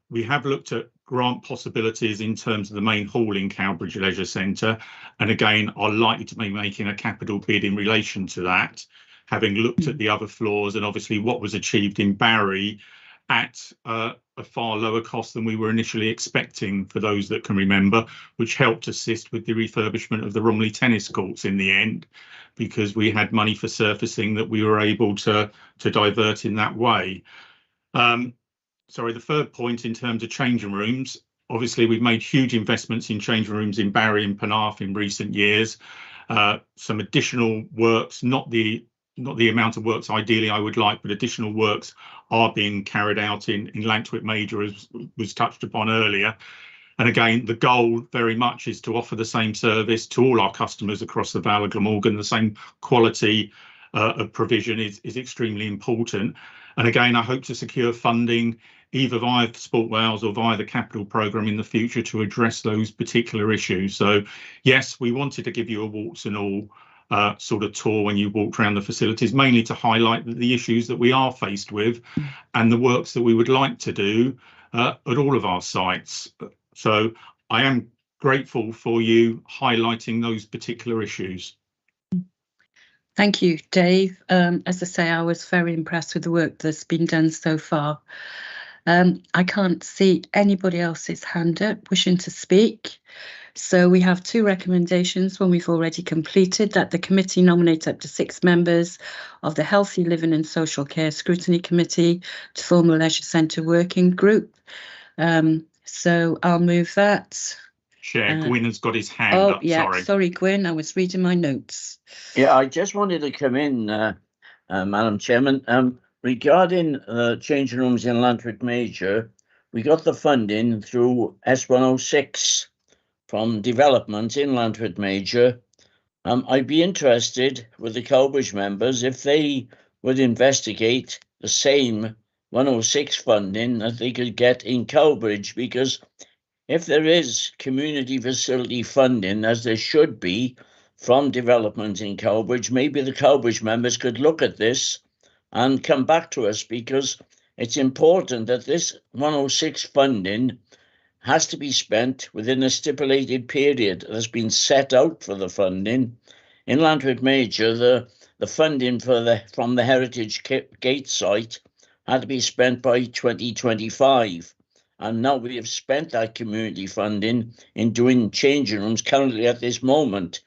We have looked at grant possibilities in terms of the main hall in Cowbridge Leisure Centre, and again are likely to be making a capital bid in relation to that, having looked at the other floors and obviously what was achieved in Barry at a far lower cost than we were initially expecting, for those that can remember, which helped assist with the refurbishment of the Rumley tennis courts in the end, because we had money for surfacing that we were able to divert in that way. Sorry, the third point in terms of changing rooms, obviously we've made huge investments in changing rooms in Barry and Penarth in recent years. Some additional works, not the amount of works ideally I would like, but additional works are being carried out in Lantwick Major, as was touched upon earlier. And again, the goal very much is to offer the same service to all our customers across the Vale of Glamorgan. The same quality of provision is extremely important. And again, I hope to secure funding either via Sport Wales or via the capital programme in the future to address those particular issues. So yes, we wanted to give you a warts and all sort of tour when you walked around the facilities, mainly to highlight the issues that we are faced with and the works that we would like to do at all of our sites. So I am grateful for you highlighting those particular issues. Thank you, Dave. As I say, I was very impressed with the work that's been done so far. I can't see anybody else's hand up wishing to speak. So we have two recommendations. One we've already completed, that the committee nominate up to 6 members of the Healthy Living and Social Care Scrutiny Committee to form a leisure centre working group. So I'll move that. Chair, Gwyn has got his hand up. Yeah, sorry, Gwyn, I was reading my notes. Yeah, I just wanted to come in, Madam Chairman. Regarding changing rooms in Lantwick Major, we got the funding through S106 from development in Lantwick Major. I'd be interested with the Cowbridge members if they would investigate the same 106 funding that they could get in Cowbridge, because if there is community facility funding, as there should be, from development in Cowbridge, maybe the Cowbridge members could look at this and come back to us, because it's important that this 106 funding has to be spent within a stipulated period that's been set out for the funding. In Lantwick Major, the funding from the Heritage Gate site had to be spent by 2025. And now we have spent that community funding in doing changing rooms currently at this moment,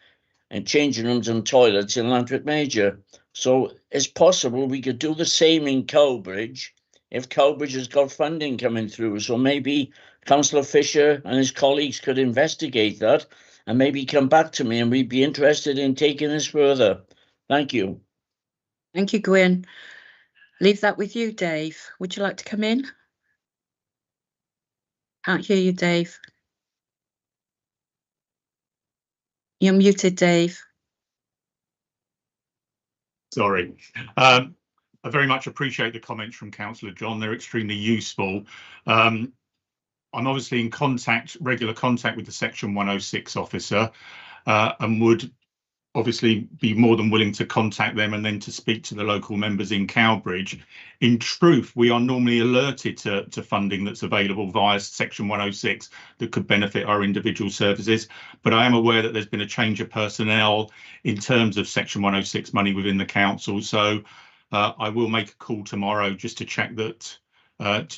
and changing rooms and toilets in Lantwick Major. So it's possible we could do the same in Cowbridge if Cowbridge has got funding coming through. So maybe Councillor Fisher and his colleagues could investigate that and maybe come back to me, and we'd be interested in taking this further. Thank you. Thank you, Gwyn. Leave that with you, Dave. Would you like to come in? Can't hear you, Dave. You're muted, Dave. Sorry. I very much appreciate the comments from Councillor John. They're extremely useful. I'm obviously in regular contact with the Section 106 officer, and would obviously be more than willing to contact them and then to speak to the local members in Cowbridge. In truth, we are normally alerted to funding that's available via Section 106 that could benefit our individual services, but I am aware that there's been a change of personnel in terms of Section 106 money within the council, so I will make a call tomorrow just to check that,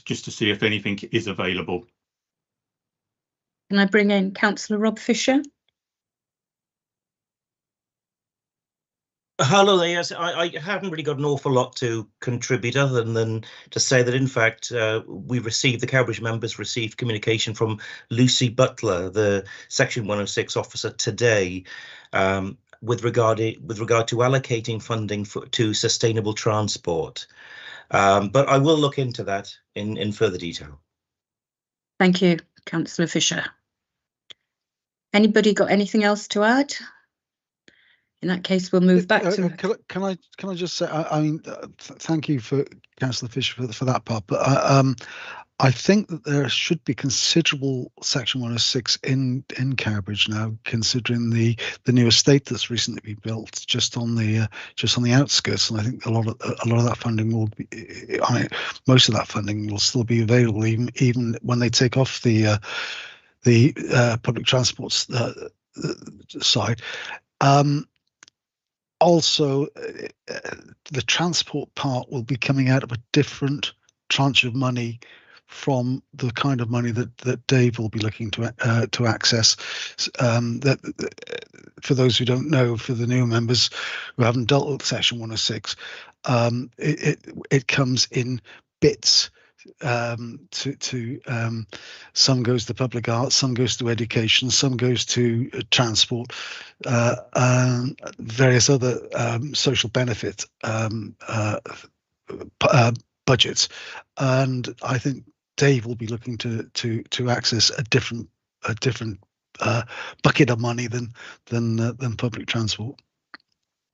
just to see if anything is available. Can I bring in Councillor Rob Fisher? Hello there. Yes, I haven't really got an awful lot to contribute other than to say that, in fact, the Cowbridge members received communication from Lucy Butler, the Section 106 officer, today, with regard to allocating funding to sustainable transport. But I will look into that in further detail. Thank you, Councillor Fisher. Anybody got anything else to add? In that case, we'll move back to. Can I just say, I mean, thank you for Councillor Fisher for that part, but I think that there should be considerable Section 106 in Cowbridge now, considering the new estate that's recently been built just on the outskirts, and I think a lot of that funding will be, most of that funding will still be available even when they take off the public transport side. Also, the transport part will be coming out of a different tranche of money from the kind of money that Dave will be looking to access. That, for those who don't know, for the new members who haven't dealt with Section 106, it comes in bits. Some goes to public arts, some goes to education, some goes to transport, various other social benefit budgets, and I think Dave will be looking to access a different bucket of money than public transport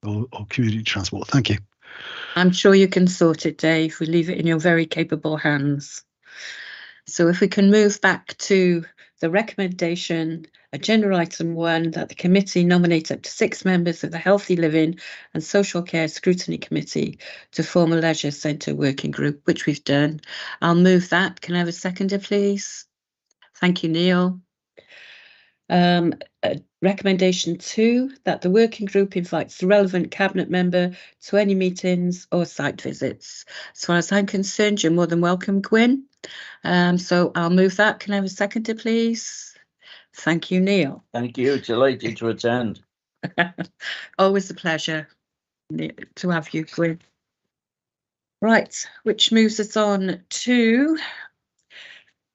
or community transport. Thank you. I'm sure you can sort it, Dave. We leave it in your very capable hands. So if we can move back to the recommendation, agenda item 1, that the committee nominate up to 6 members of the Healthy Living and Social Care Scrutiny Committee to form a leisure centre working group, which we've done. I'll move that. Can I have a seconder, please? Thank you, Neil. Recommendation 2, that the working group invites the relevant cabinet member to any meetings or site visits. As far as I'm concerned, you're more than welcome, Gwyn. So I'll move that. Can I have a seconder, please? Thank you, Neil. Thank you. Delighted to attend. Always a pleasure to have you, Gwyn. Right, which moves us on to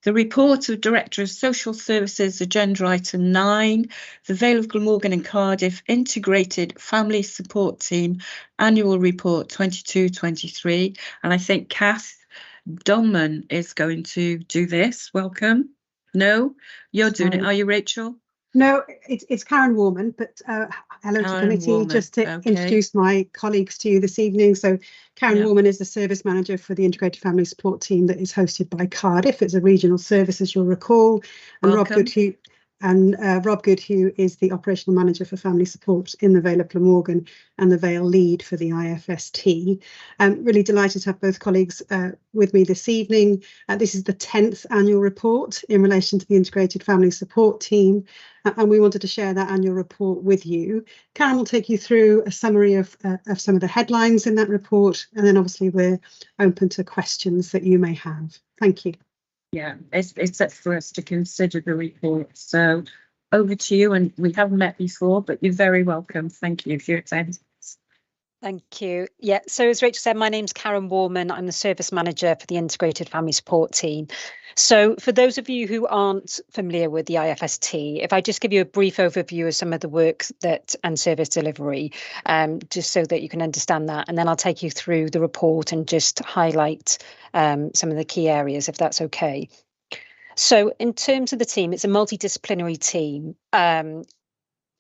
the report of Director of Social Services, agenda item 9, the Vale of Glamorgan and Cardiff Integrated Family Support Team Annual Report 22-23. And I think Kath Donman is going to do this. Welcome. No, you're doing it. Are you, Rachel? No, it's Karen Warman, but hello to the committee. Warman. Just to introduce my colleagues to you this evening. So Karen Warman is the service manager for the Integrated Family Support Team that is hosted by Cardiff. It's a regional service, as you'll recall. And Rob Goodhue, and Rob Good, who is the operational manager for family support in the Vale of Glamorgan and the Vale lead for the IFST. Really delighted to have both colleagues with me this evening. This is the 10th annual report in relation to the Integrated Family Support Team, and we wanted to share that annual report with you. Karen will take you through a summary of some of the headlines in that report, and then obviously we're open to questions that you may have. Thank you. Yeah, it's up for us to consider the report. So over to you, and we haven't met before, but you're very welcome. Thank you for your attendance. Thank you. Yeah, so as Rachel said, my name's Karen Warman. I'm the service manager for the Integrated Family Support Team. So for those of you who aren't familiar with the IFST, if I just give you a brief overview of some of the work and service delivery, just so that you can understand that, and then I'll take you through the report and just highlight some of the key areas, if that's okay. So in terms of the team, it's a multidisciplinary team.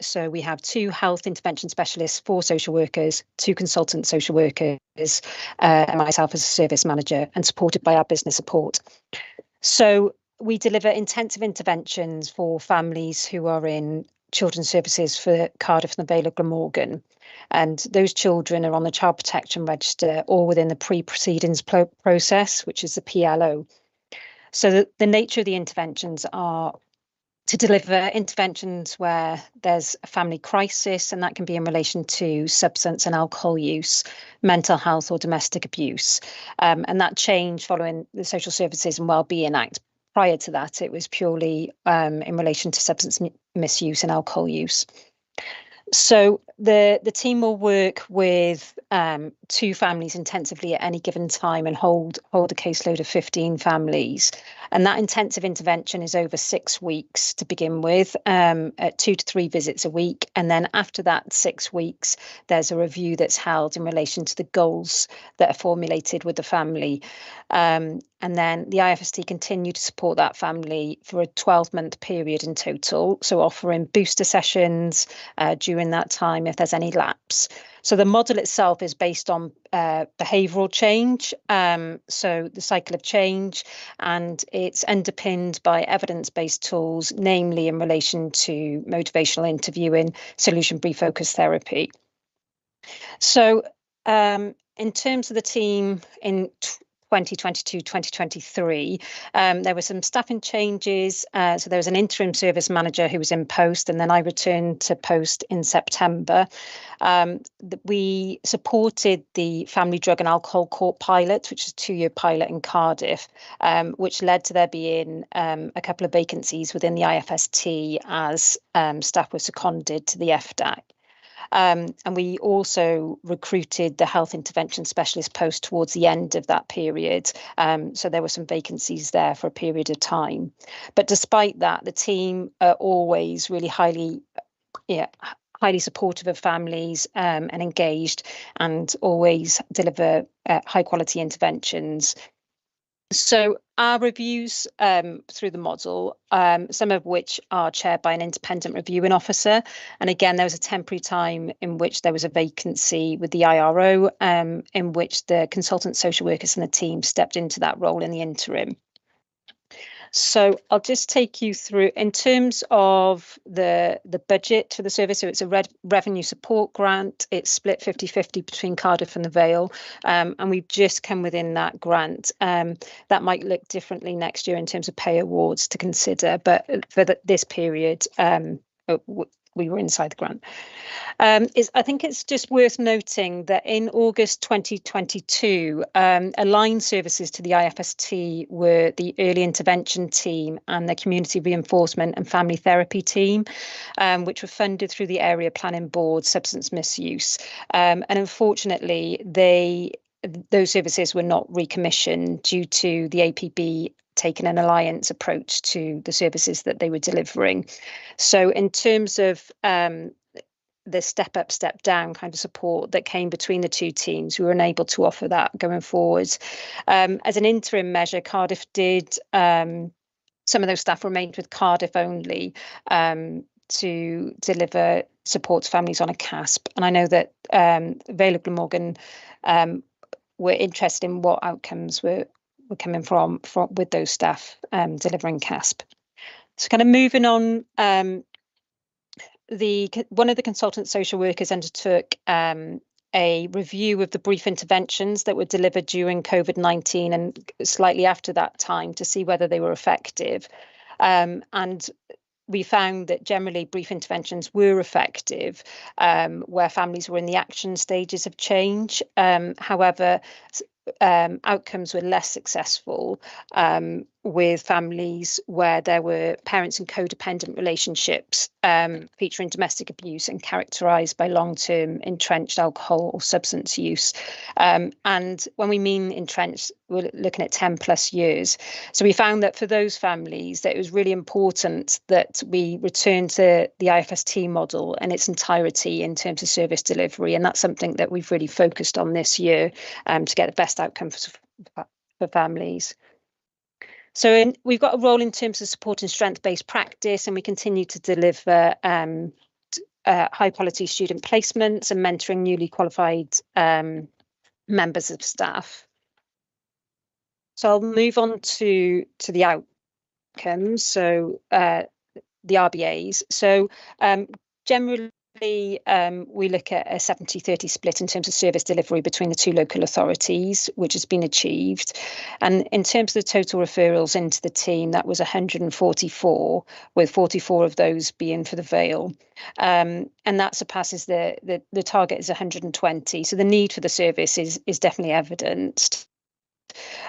So we have 2 health intervention specialists, 4 social workers, 2 consultant social workers, and myself as a service manager, and supported by our business support. So we deliver intensive interventions for families who are in children's services for Cardiff and the Vale of Glamorgan. And those children are on the Child Protection Register or within the pre-proceedings process, which is the PLO. So the nature of the interventions are to deliver interventions where there's a family crisis, and that can be in relation to substance and alcohol use, mental health or domestic abuse. And that changed following the Social Services and Wellbeing Act. Prior to that, it was purely in relation to substance misuse and alcohol use. So the team will work with 2 families intensively at any given time and hold a caseload of 15 families. And that intensive intervention is over 6 weeks to begin with, at 2 to 3 visits a week. And then after that 6 weeks, there's a review that's held in relation to the goals that are formulated with the family. And then the IFST continue to support that family for a 12-month period in total. So offering booster sessions during that time if there's any lapse. So the model itself is based on behavioural change, so the cycle of change, and it's underpinned by evidence-based tools, namely in relation to motivational interviewing, solution brief focus therapy. So in terms of the team in 2022-2023, there were some staffing changes. So there was an interim service manager who was in post, and then I returned to post in September. We supported the Family Drug and Alcohol Court pilot, which is a 2-year pilot in Cardiff, which led to there being a couple of vacancies within the IFST as staff were seconded to the FDAC. And we also recruited the health intervention specialist post towards the end of that period. So there were some vacancies there for a period of time. But despite that, the team are always really highly supportive of families and engaged, and always deliver high quality interventions. So our reviews through the model, some of which are chaired by an independent reviewing officer. And again, there was a temporary time in which there was a vacancy with the IRO, in which the consultant social workers and the team stepped into that role in the interim. So I'll just take you through in terms of the budget for the service. So it's a revenue support grant. It's split 50-50 between Cardiff and the Vale, and we've just come within that grant. That might look differently next year in terms of pay awards to consider, but for this period, we were inside the grant. I think it's just worth noting that in August 2022, aligned services to the IFST were the early intervention team and the community reinforcement and family therapy team, which were funded through the Area Planning Board substance misuse. And unfortunately, those services were not recommissioned due to the APB taken an alliance approach to the services that they were delivering. So in terms of the step up, step down kind of support that came between the 2 teams, we were unable to offer that going forward. As an interim measure, Cardiff did, some of those staff remained with Cardiff only to deliver support to families on a CASP. And I know that Vale of Glamorgan were interested in what outcomes were coming from with those staff delivering CASP. So kind of moving on, one of the consultant social workers undertook a review of the brief interventions that were delivered during COVID-19 and slightly after that time to see whether they were effective. And we found that generally brief interventions were effective where families were in the action stages of change. However, outcomes were less successful with families where there were parents in codependent relationships featuring domestic abuse and characterised by long-term entrenched alcohol or substance use. And when we mean entrenched, we're looking at 10 plus years. So we found that for those families that it was really important that we return to the IFST model in its entirety in terms of service delivery. And that's something that we've really focused on this year to get the best outcome for families. So we've got a role in terms of supporting strength-based practice, and we continue to deliver high-quality student placements and mentoring newly qualified members of staff. So I'll move on to the outcomes, so the RBAs. So generally, we look at a 70-30 split in terms of service delivery between the two local authorities, which has been achieved. And in terms of the total referrals into the team, that was 144, with 44 of those being for the Vale. And that surpasses the target is 120. So the need for the service is definitely evidenced.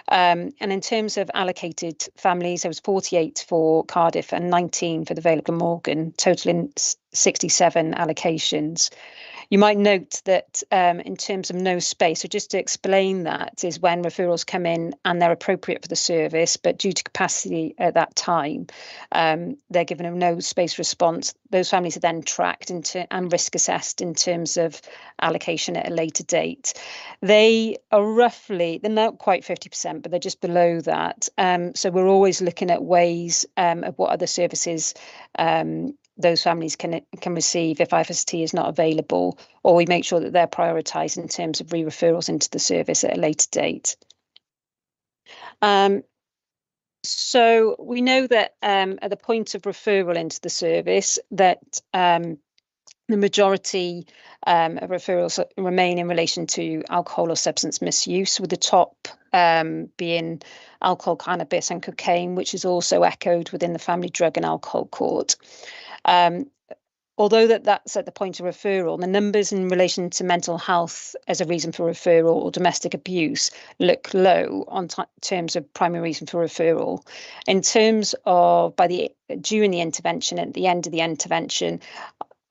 And in terms of allocated families, there was 48 for Cardiff and 19 for the Vale of Glamorgan, totaling 67 allocations. You might note that in terms of no space, so just to explain that, is when referrals come in and they're appropriate for the service, but due to capacity at that time, they're given a no space response. Those families are then tracked and risk assessed in terms of allocation at a later date. They are roughly, they're not quite 50%, but they're just below that. So we're always looking at ways of what other services those families can receive if IFST is not available, or we make sure that they're prioritised in terms of re-referrals into the service at a later date. So we know that at the point of referral into the service that the majority of referrals remain in relation to alcohol or substance misuse, with the top being alcohol, cannabis and cocaine, which is also echoed within the Family Drug and Alcohol Court. Although that's at the point of referral, the numbers in relation to mental health as a reason for referral or domestic abuse look low on terms of primary reason for referral. In terms of during the intervention, at the end of the intervention,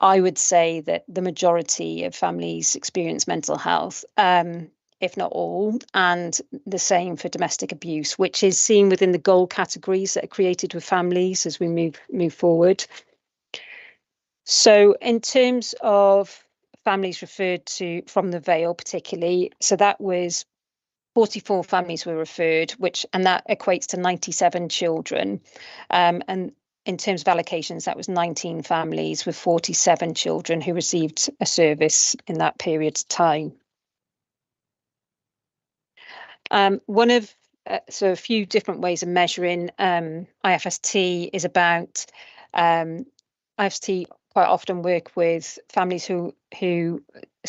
I would say that the majority of families experience mental health, if not all, and the same for domestic abuse, which is seen within the goal categories that are created with families as we move forward. So in terms of families referred to from the Vale particularly, so that was 44 families were referred, and that equates to 97 children. And in terms of allocations, that was 19 families with 47 children who received a service in that period of time. So a few different ways of measuring IFST is about IFST quite often work with families who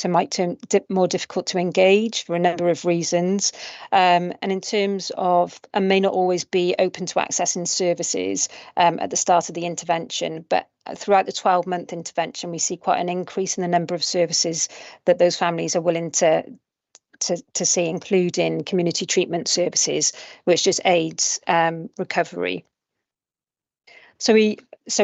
might term more difficult to engage for a number of reasons, and in terms of and may not always be open to accessing services at the start of the intervention, but throughout the 12-month intervention we see quite an increase in the number of services that those families are willing to see, including community treatment services, which just aids recovery. So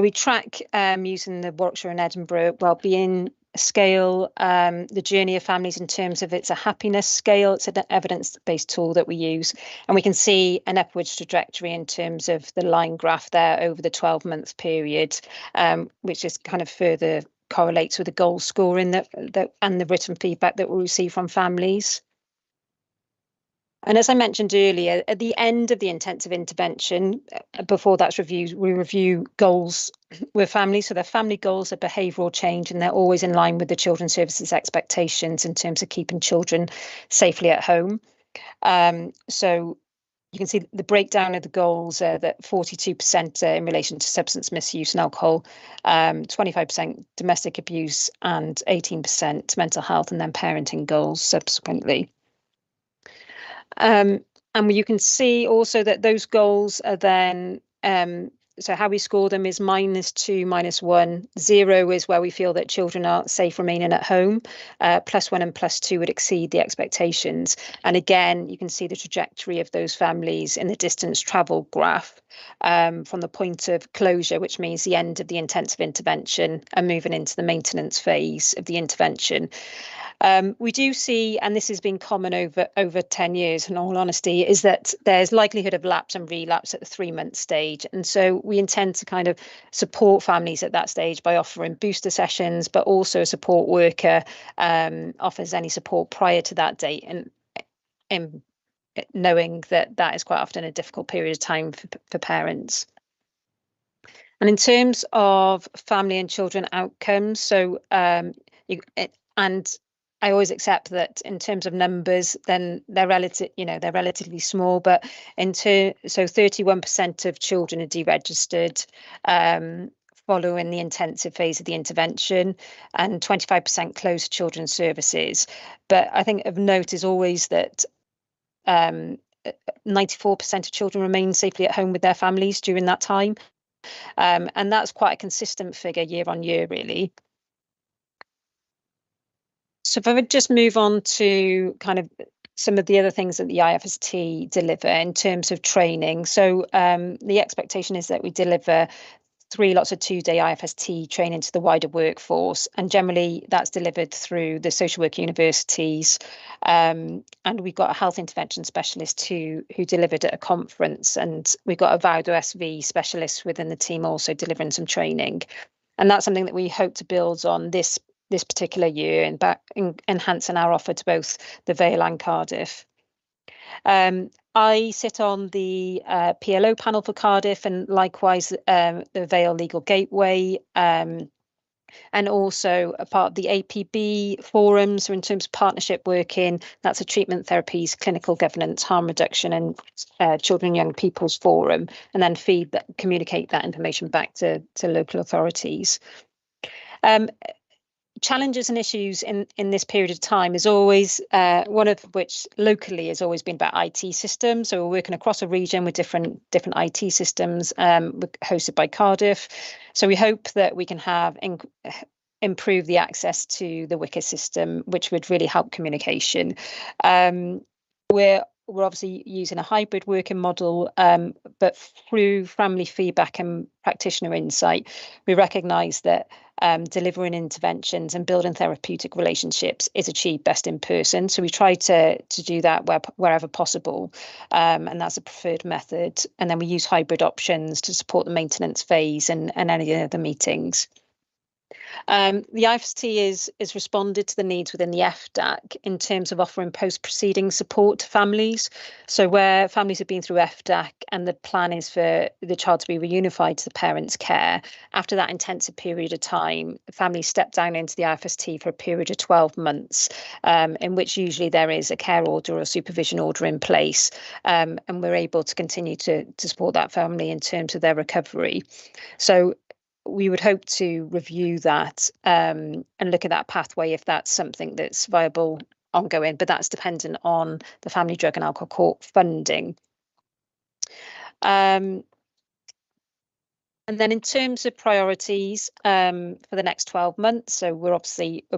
we track using the Warwickshire and Edinburgh Wellbeing Scale, the journey of families in terms of it's a happiness scale. It's an evidence-based tool that we use, and we can see an upwards trajectory in terms of the line graph there over the 12-month period, which just kind of further correlates with the goal scoring and the written feedback that we receive from families. And as I mentioned earlier, at the end of the intensive intervention, before that's reviewed, we review goals with families. So their family goals are behavioural change, and they're always in line with the Children's Services expectations in terms of keeping children safely at home. So you can see the breakdown of the goals, that 42% in relation to substance misuse and alcohol, 25% domestic abuse, and 18% mental health, and then parenting goals subsequently. And you can see also that those goals are then, so how we score them is -2, -1. 0 is where we feel that children are safe remaining at home. +1 and +2 would exceed the expectations. And again, you can see the trajectory of those families in the distance travel graph, from the point of closure, which means the end of the intensive intervention, and moving into the maintenance phase of the intervention. We do see, and this has been common over 10 years, in all honesty, is that there's likelihood of lapse and relapse at the 3-month stage. And so we intend to kind of support families at that stage by offering booster sessions, but also a support worker offers any support prior to that date, and knowing that that is quite often a difficult period of time for parents. And in terms of family and children outcomes, so I always accept that in terms of numbers, then they're relatively small, but so 31% of children are deregistered following the intensive phase of the intervention, and 25% closed children's services. But I think of note is always that 94% of children remain safely at home with their families during that time. And that's quite a consistent figure year on year, really. So if I would just move on to kind of some of the other things that the IFST deliver in terms of training. So the expectation is that we deliver 3 lots of 2-day IFST training to the wider workforce, and generally that's delivered through the social work universities, and we've got a health intervention specialist who delivered at a conference, and we've got a VAUD SV specialist within the team also delivering some training, and that's something that we hope to build on this particular year and enhancing our offer to both the Vale and Cardiff. I sit on the PLO panel for Cardiff, and likewise the Vale Legal Gateway, and also a part of the APB forum. So in terms of partnership working, that's a treatment therapies, clinical governance, harm reduction, and children and young people's forum, and then communicate that information back to local authorities. Challenges and issues in this period of time is always one of which locally has always been about IT systems. So we're working across a region with different IT systems hosted by Cardiff. So we hope that we can improve the access to the WICA system, which would really help communication. We're obviously using a hybrid working model, but through family feedback and practitioner insight, we recognise that delivering interventions and building therapeutic relationships is achieved best in person. So we try to do that wherever possible, and that's a preferred method. And then we use hybrid options to support the maintenance phase and any other meetings. The IFST is responded to the needs within the FDAC in terms of offering post-proceeding support to families. So where families have been through FDAC and the plan is for the child to be reunified to the parents' care, after that intensive period of time, the families step down into the IFST for a period of 12 months, in which usually there is a care order or supervision order in place, and we're able to continue to support that family in terms of their recovery. So we would hope to review that and look at that pathway if that's something that's viable ongoing, but that's dependent on the Family Drug and Alcohol Court funding. And then in terms of priorities for the next 12 months, so we're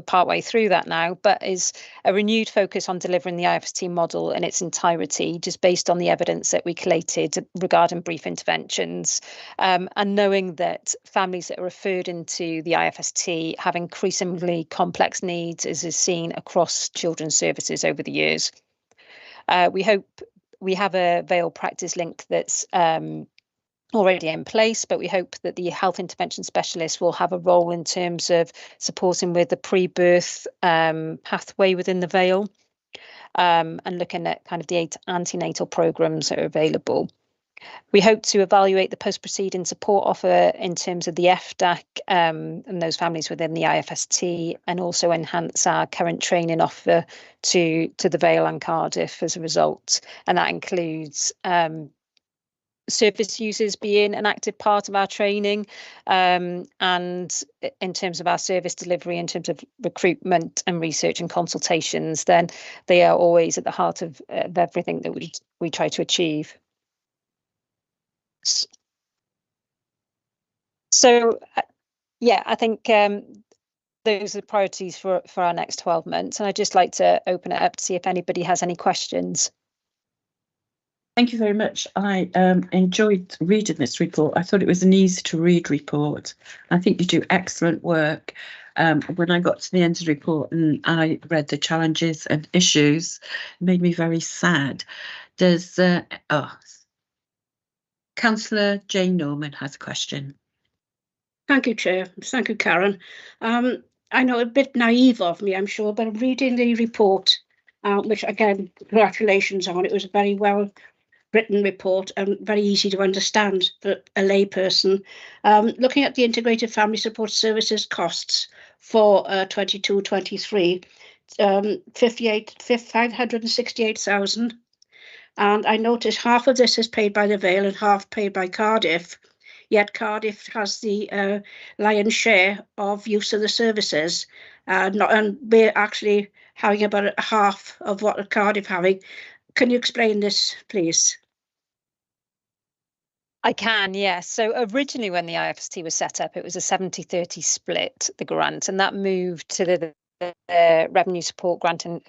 partway through that now, but is a renewed focus on delivering the IFST model in its entirety, just based on the evidence that we collated regarding brief interventions, and knowing that families that are referred into the IFST have increasingly complex needs, as is seen across children's services over the years. We hope we have a Vale practice link that's already in place, but we hope that the health intervention specialist will have a role in terms of supporting with the pre-birth pathway within the Vale, and looking at kind of the antenatal programs that are available. We hope to evaluate the post-proceeding support offer in terms of the FDAC and those families within the IFST, and also enhance our current training offer to the Vale and Cardiff as a result. And that includes service users being an active part of our training, and in terms of our service delivery, in terms of recruitment and research and consultations, then they are always at the heart of everything that we try to achieve. So yeah, I think those are the priorities for our next 12 months, and I'd just like to open it up to see if anybody has any questions. Thank you very much. I enjoyed reading this report. I thought it was an easy to read report. I think you do excellent work. When I got to the end of the report and I read the challenges and issues, it made me very sad. There's Councillor Jane Norman has a question. Thank you, Chair. Thank you, Karen. I know a bit naive of me, I'm sure, but I'm reading the report, which again, congratulations on. It was a very well written report and very easy to understand for a layperson. Looking at the Integrated Family Support Services costs for 22-23, 568,000. And I noticed half of this is paid by the Vale and half paid by Cardiff. Yet Cardiff has the lion's share of use of the services, and we're actually having about half of what Cardiff having. Can you explain this, please? I can, yes. So originally when the IFST was set up, it was a 70-30 split, the grant, and that moved to the revenue support grant to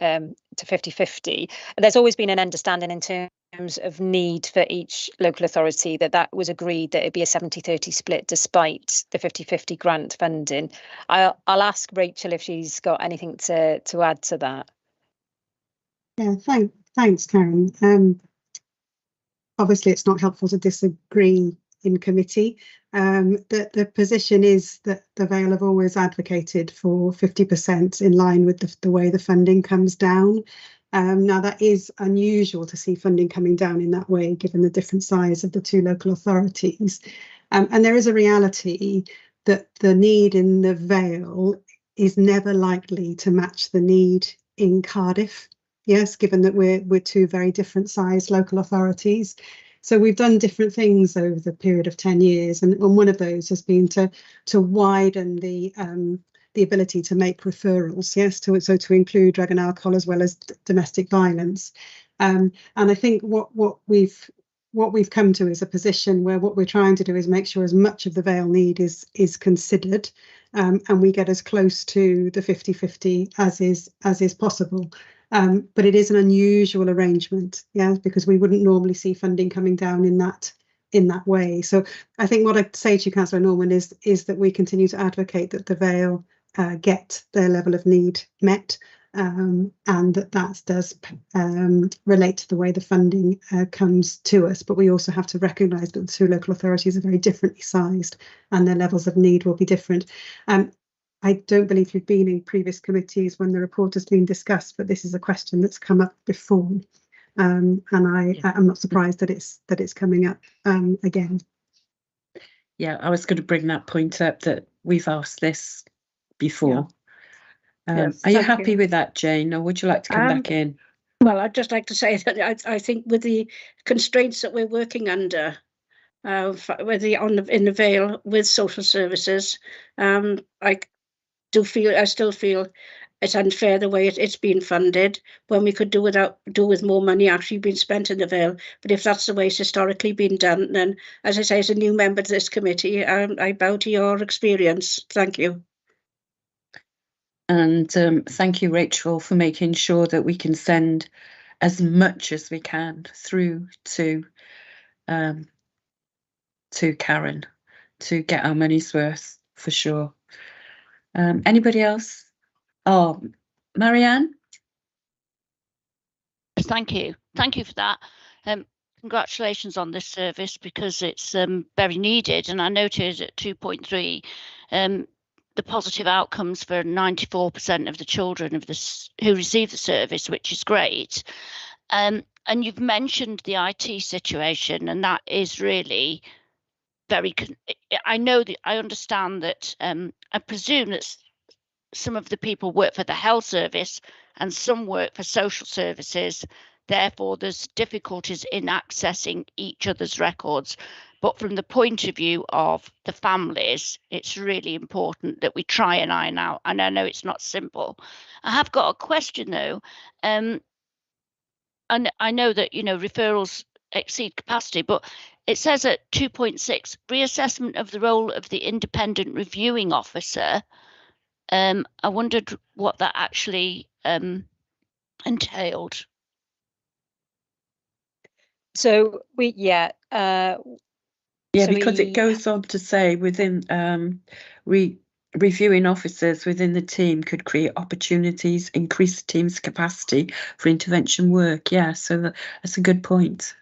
50-50. There's always been an understanding in terms of need for each local authority that was agreed that it'd be a 70-30 split despite the 50-50 grant funding. I'll ask Rachel if she's got anything to add to that. Yeah, thanks, Karen. Obviously, it's not helpful to disagree in committee. The position is that the Vale have always advocated for 50% in line with the way the funding comes down. Now, that is unusual to see funding coming down in that way, given the different size of the two local authorities. And there is a reality that the need in the Vale is never likely to match the need in Cardiff. Yes, given that we're two very different sized local authorities. So we've done different things over the period of 10 years, and one of those has been to widen the ability to make referrals, yes, so to include drug and alcohol as well as domestic violence. And I think what we've come to is a position where what we're trying to do is make sure as much of the Vale need is considered, and we get as close to the 50-50 as is possible. But it is an unusual arrangement, yeah, because we wouldn't normally see funding coming down in that way. So I think what I'd say to you, Councillor Norman, is that we continue to advocate that the Vale get their level of need met, and that does relate to the way the funding comes to us. But we also have to recognise that the two local authorities are very differently sized and their levels of need will be different. I don't believe you've been in previous committees when the report has been discussed, but this is a question that's come up before, and I'm not surprised that it's coming up again. Yeah, I was going to bring that point up, that we've asked this before. Yeah. Yes, are you happy with that, Jane, or would you like to come back in? Well, I'd just like to say that I think with the constraints that we're working under, whether in the Vale with social services, I still feel it's unfair the way it's been funded, when we could do with more money actually being spent in the Vale. But if that's the way it's historically been done, then, as I say, as a new member to this committee, I bow to your experience. Thank you. And thank you, Rachel, for making sure that we can send as much as we can through to Karen to get our money's worth, for sure. Anybody else? Oh, Marianne? Thank you for that. Congratulations on this service, because it's very needed, and I noted at 2.3 the positive outcomes for 94% of the children who receive the service, which is great. And you've mentioned the IT situation, and that is really very. I understand that. I presume that some of the people work for the health service and some work for social services. Therefore, there's difficulties in accessing each other's records. But from the point of view of the families, it's really important that we try and iron out. And I know it's not simple. I have got a question though. And I know that, referrals exceed capacity, but it says at 2.6, reassessment of the role of the independent reviewing officer. I wondered what that actually entailed. So because it goes on to say within reviewing officers within the team could create opportunities, increase the team's capacity for intervention work. Yeah, so that's a good point.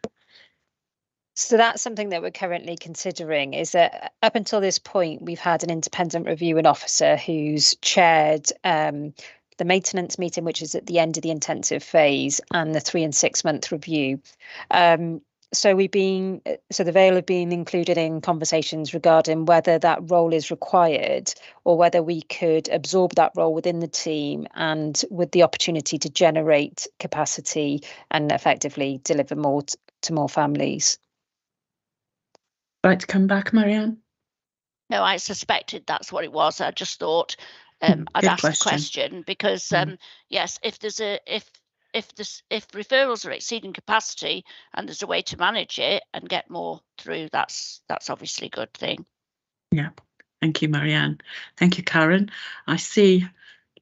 So that's something that we're currently considering, is that up until this point, we've had an independent reviewing officer who's chaired the maintenance meeting, which is at the end of the intensive phase, and the 3 and 6 month review. So the Vale have been included in conversations regarding whether that role is required or whether we could absorb that role within the team and with the opportunity to generate capacity and effectively deliver more to more families. Like to come back, Marianne? No, I suspected that's what it was. I just thought I'd ask the question because yes, if referrals are exceeding capacity and there's a way to manage it and get more through, that's obviously a good thing. Yeah, thank you, Marianne. Thank you, Karen. I see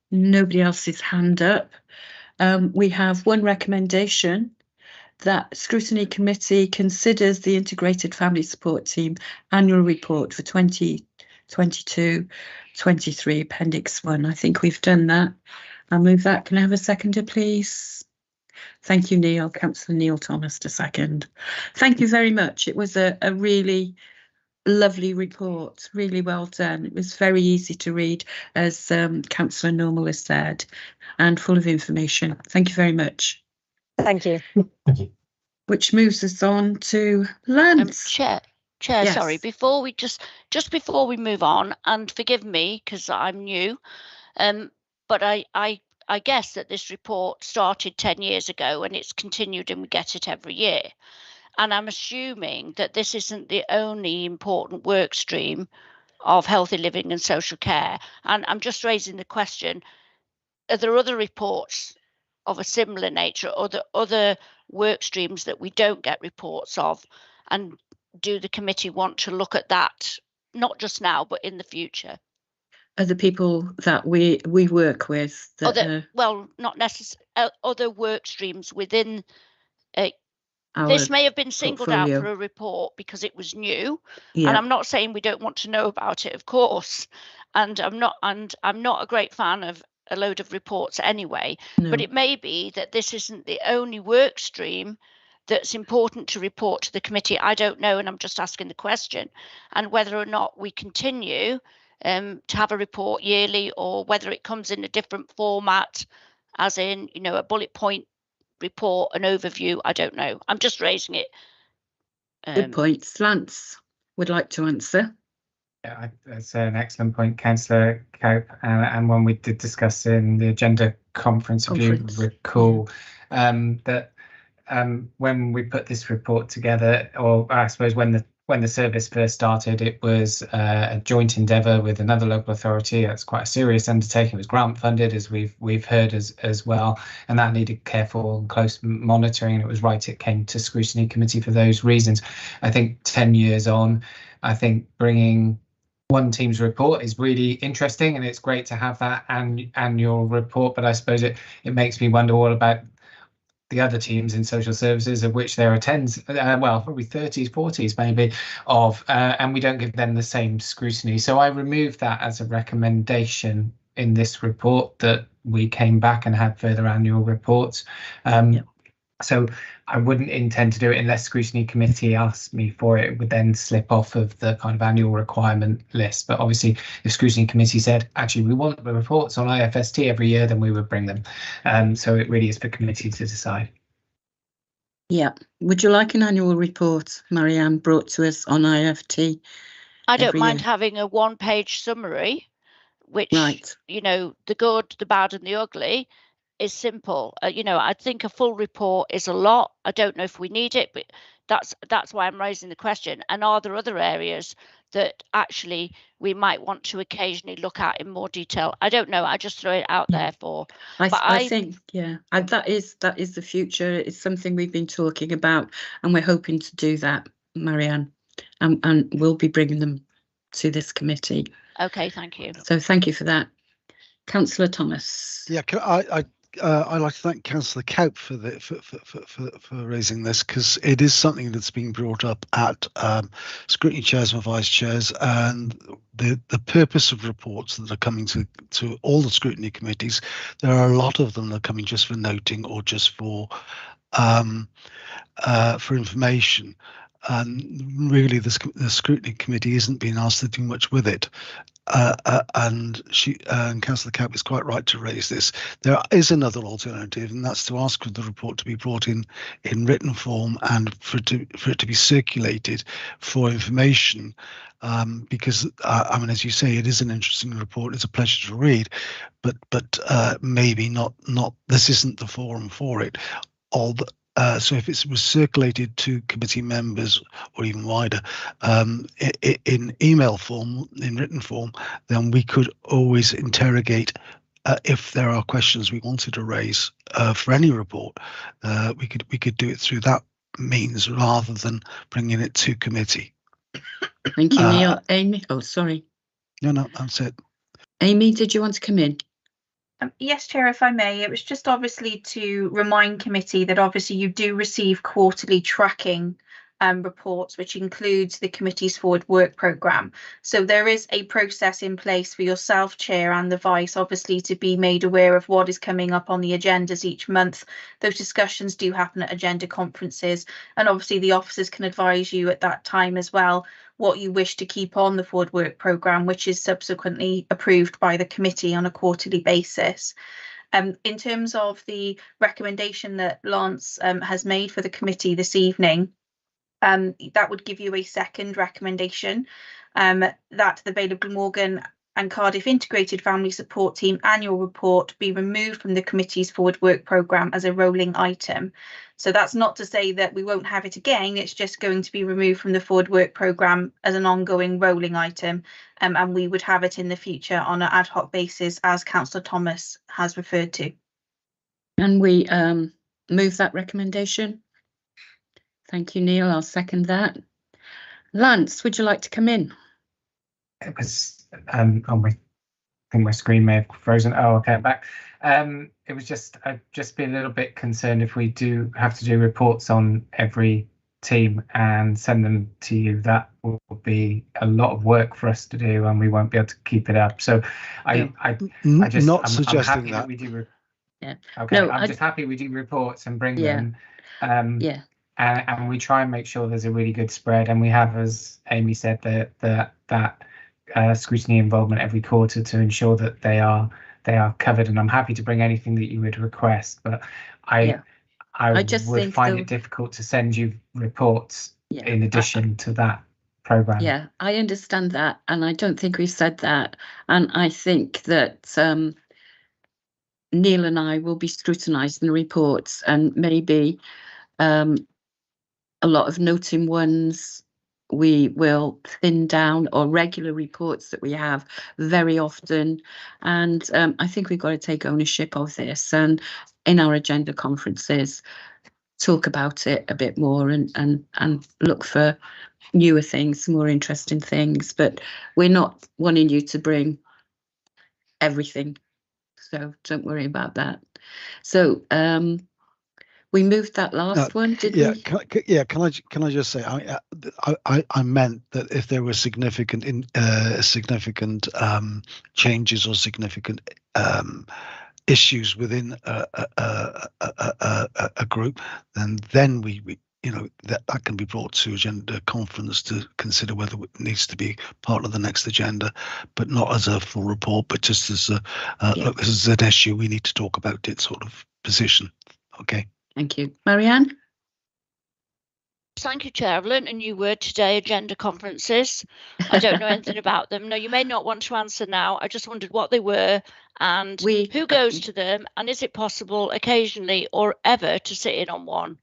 nobody else's hand up. We have one recommendation that Scrutiny Committee considers the Integrated Family Support Team annual report for 2022-23, Appendix 1. I think we've done that. I'll move that. Can I have a seconder, please? Thank you, Neil. Councillor Neil Thomas to second. Thank you very much. It was a really lovely report, really well done. It was very easy to read, as Councillor Normal has said, and full of information. Thank you very much. Thank you. Thank you. Which moves us on to Lance. Chair, yes. Sorry, before we just before we move on, and forgive me because I'm new, but I guess that this report started 10 years ago and it's continued and we get it every year. And I'm assuming that this isn't the only important work stream of healthy living and social care. And I'm just raising the question, are there other reports of a similar nature, or the other work streams that we don't get reports of? And do the committee want to look at that, not just now, but in the future? Other people that we work with? Well, not necessarily, other work streams within this may have been singled out for a report because it was new, and I'm not saying we don't want to know about it, of course. And I'm not a great fan of a load of reports anyway. No. But it may be that this isn't the only work stream that's important to report to the committee. I don't know, and I'm just asking the question. And whether or not we continue to have a report yearly, or whether it comes in a different format, as in, a bullet point report, an overview, I don't know. I'm just raising it. Good point. Lance would like to answer. Yeah, that's an excellent point, Councillor Cope. And when we did discuss in the agenda conference, if you recall, that when we put this report together, or I suppose when the service first started, it was a joint endeavour with another local authority. It's quite a serious undertaking. It was grant funded, as we've heard as well, and that needed careful and close monitoring. And it was right it came to Scrutiny Committee for those reasons. I think 10 years on, I think bringing one team's report is really interesting, and it's great to have that annual report. But I suppose it makes me wonder all about the other teams in social services, of which there are tens, well, probably 30s, 40s maybe, and we don't give them the same scrutiny. So I removed that as a recommendation in this report, that we came back and had further annual reports. So I wouldn't intend to do it unless Scrutiny Committee asked me for it. It would then slip off of the kind of annual requirement list. But obviously, if Scrutiny Committee said, actually, we want the reports on IFST every year, then we would bring them. So it really is for committee to decide. Yeah. Would you like an annual report, Marianne, brought to us on IFT? I don't mind having a one-page summary, which, you know, the good, the bad and the ugly is simple. You know, I think a full report is a lot. I don't know if we need it, but that's why I'm raising the question. And are there other areas that actually we might want to occasionally look at in more detail? I don't know. I just throw it out there for. I think, yeah, that is the future. It's something we've been talking about, and we're hoping to do that, Marianne, and we'll be bringing them to this committee. Okay, thank you. So thank you for that. Councillor Thomas. Yeah, I'd like to thank Councillor Kaup for raising this, because it is something that's been brought up at scrutiny chairs and vice chairs, and the purpose of reports that are coming to all the scrutiny committees. There are a lot of them that are coming just for noting or just for information. And really, the scrutiny committee isn't being asked to do much with it. And Councillor Kaup is quite right to raise this. There is another alternative, and that's to ask for the report to be brought in written form and for it to be circulated for information. Because I mean, as you say, it is an interesting report. It's a pleasure to read, but maybe not. This isn't the forum for it. So if it was circulated to committee members or even wider in email form, in written form, then we could always interrogate if there are questions we wanted to raise for any report. We could do it through that means rather than bringing it to committee. Thank you, Neil. Amy. Oh, sorry. No, that's it. Amy, did you want to come in? Yes, Chair, if I may. It was just obviously to remind committee that obviously you do receive quarterly tracking reports, which includes the committee's forward work programme. So there is a process in place for yourself, Chair, and the Vice, obviously, to be made aware of what is coming up on the agendas each month. Those discussions do happen at agenda conferences, and obviously the officers can advise you at that time as well what you wish to keep on the forward work programme, which is subsequently approved by the committee on a quarterly basis. In terms of the recommendation that Lance has made for the committee this evening, that would give you a second recommendation, that the Vale of Glamorgan and Cardiff Integrated Family Support Team annual report be removed from the committee's forward work programme as a rolling item. So that's not to say that we won't have it again, it's just going to be removed from the forward work programme as an ongoing rolling item, and we would have it in the future on an ad hoc basis, as Councillor Thomas has referred to. And we move that recommendation. Thank you, Neil. I'll second that. Lance, would you like to come in? It was I think my screen may have frozen. Oh, okay, I'm back. It was just I'd just be a little bit concerned if we do have to do reports on every team and send them to you. That will be a lot of work for us to do, and we won't be able to keep it up. So I'm happy that we do. Yeah. Okay. No, I'm just happy we do reports and bring them. Yeah. And we try and make sure there's a really good spread, and we have, as Amy said, that scrutiny involvement every quarter to ensure that they are covered. And I'm happy to bring anything that you would request, but I would find it difficult to send you reports in addition to that programme. Yeah, I understand that, and I don't think we've said that, and I think that Neil and I will be scrutinising the reports, and maybe a lot of noting ones we will thin down, or regular reports that we have very often. And I think we've got to take ownership of this, and in our agenda conferences talk about it a bit more and look for newer things, more interesting things. But we're not wanting you to bring everything, so don't worry about that. So we moved that last one, did we? Can I just say, I meant that if there were significant changes or significant issues within a group, then we that can be brought to agenda conference to consider whether it needs to be part of the next agenda, but not as a full report, but just as look, this is an issue we need to talk about it sort of position. Okay. Thank you. Marianne? Thank you, Chair. I've learnt a new word today, agenda conferences. I don't know anything about them. No, you may not want to answer now. I just wondered what they were and who goes to them, and is it possible occasionally or ever to sit in on one?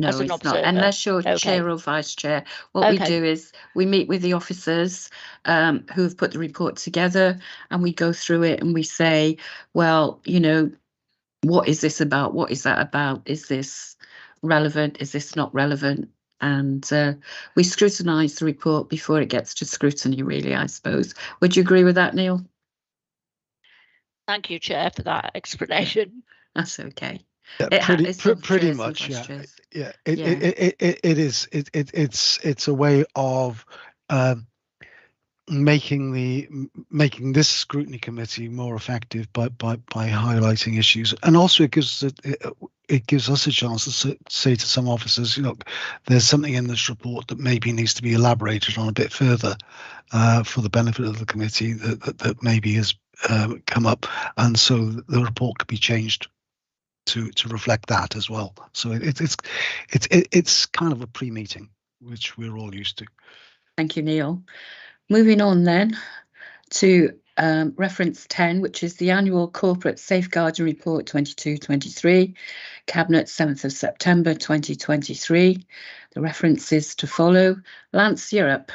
No, as an it's observer? not, unless you're chair or vice chair. What we do is we meet with the officers who have put the report together, and we go through it and we say, well, you know, what is this about? What is that about? Is this relevant? Is this not relevant? And we scrutinise the report before it gets to scrutiny, really, I suppose. Would you agree with that, Neil? Thank you, Chair, for that explanation. That's okay. Yeah, pretty much. Yeah. It's a way of making this scrutiny committee more effective by highlighting issues, and also it gives us a chance to say to some officers, you know, there's something in this report that maybe needs to be elaborated on a bit further for the benefit of the committee that maybe has come up, and so the report could be changed to reflect that as well. So it's kind of a pre-meeting, which we're all used to. Thank you, Neil. Moving on then to reference 10, which is the annual corporate safeguarding report 22-23, Cabinet 7th of September 2023. The references to follow. Lance, you're up.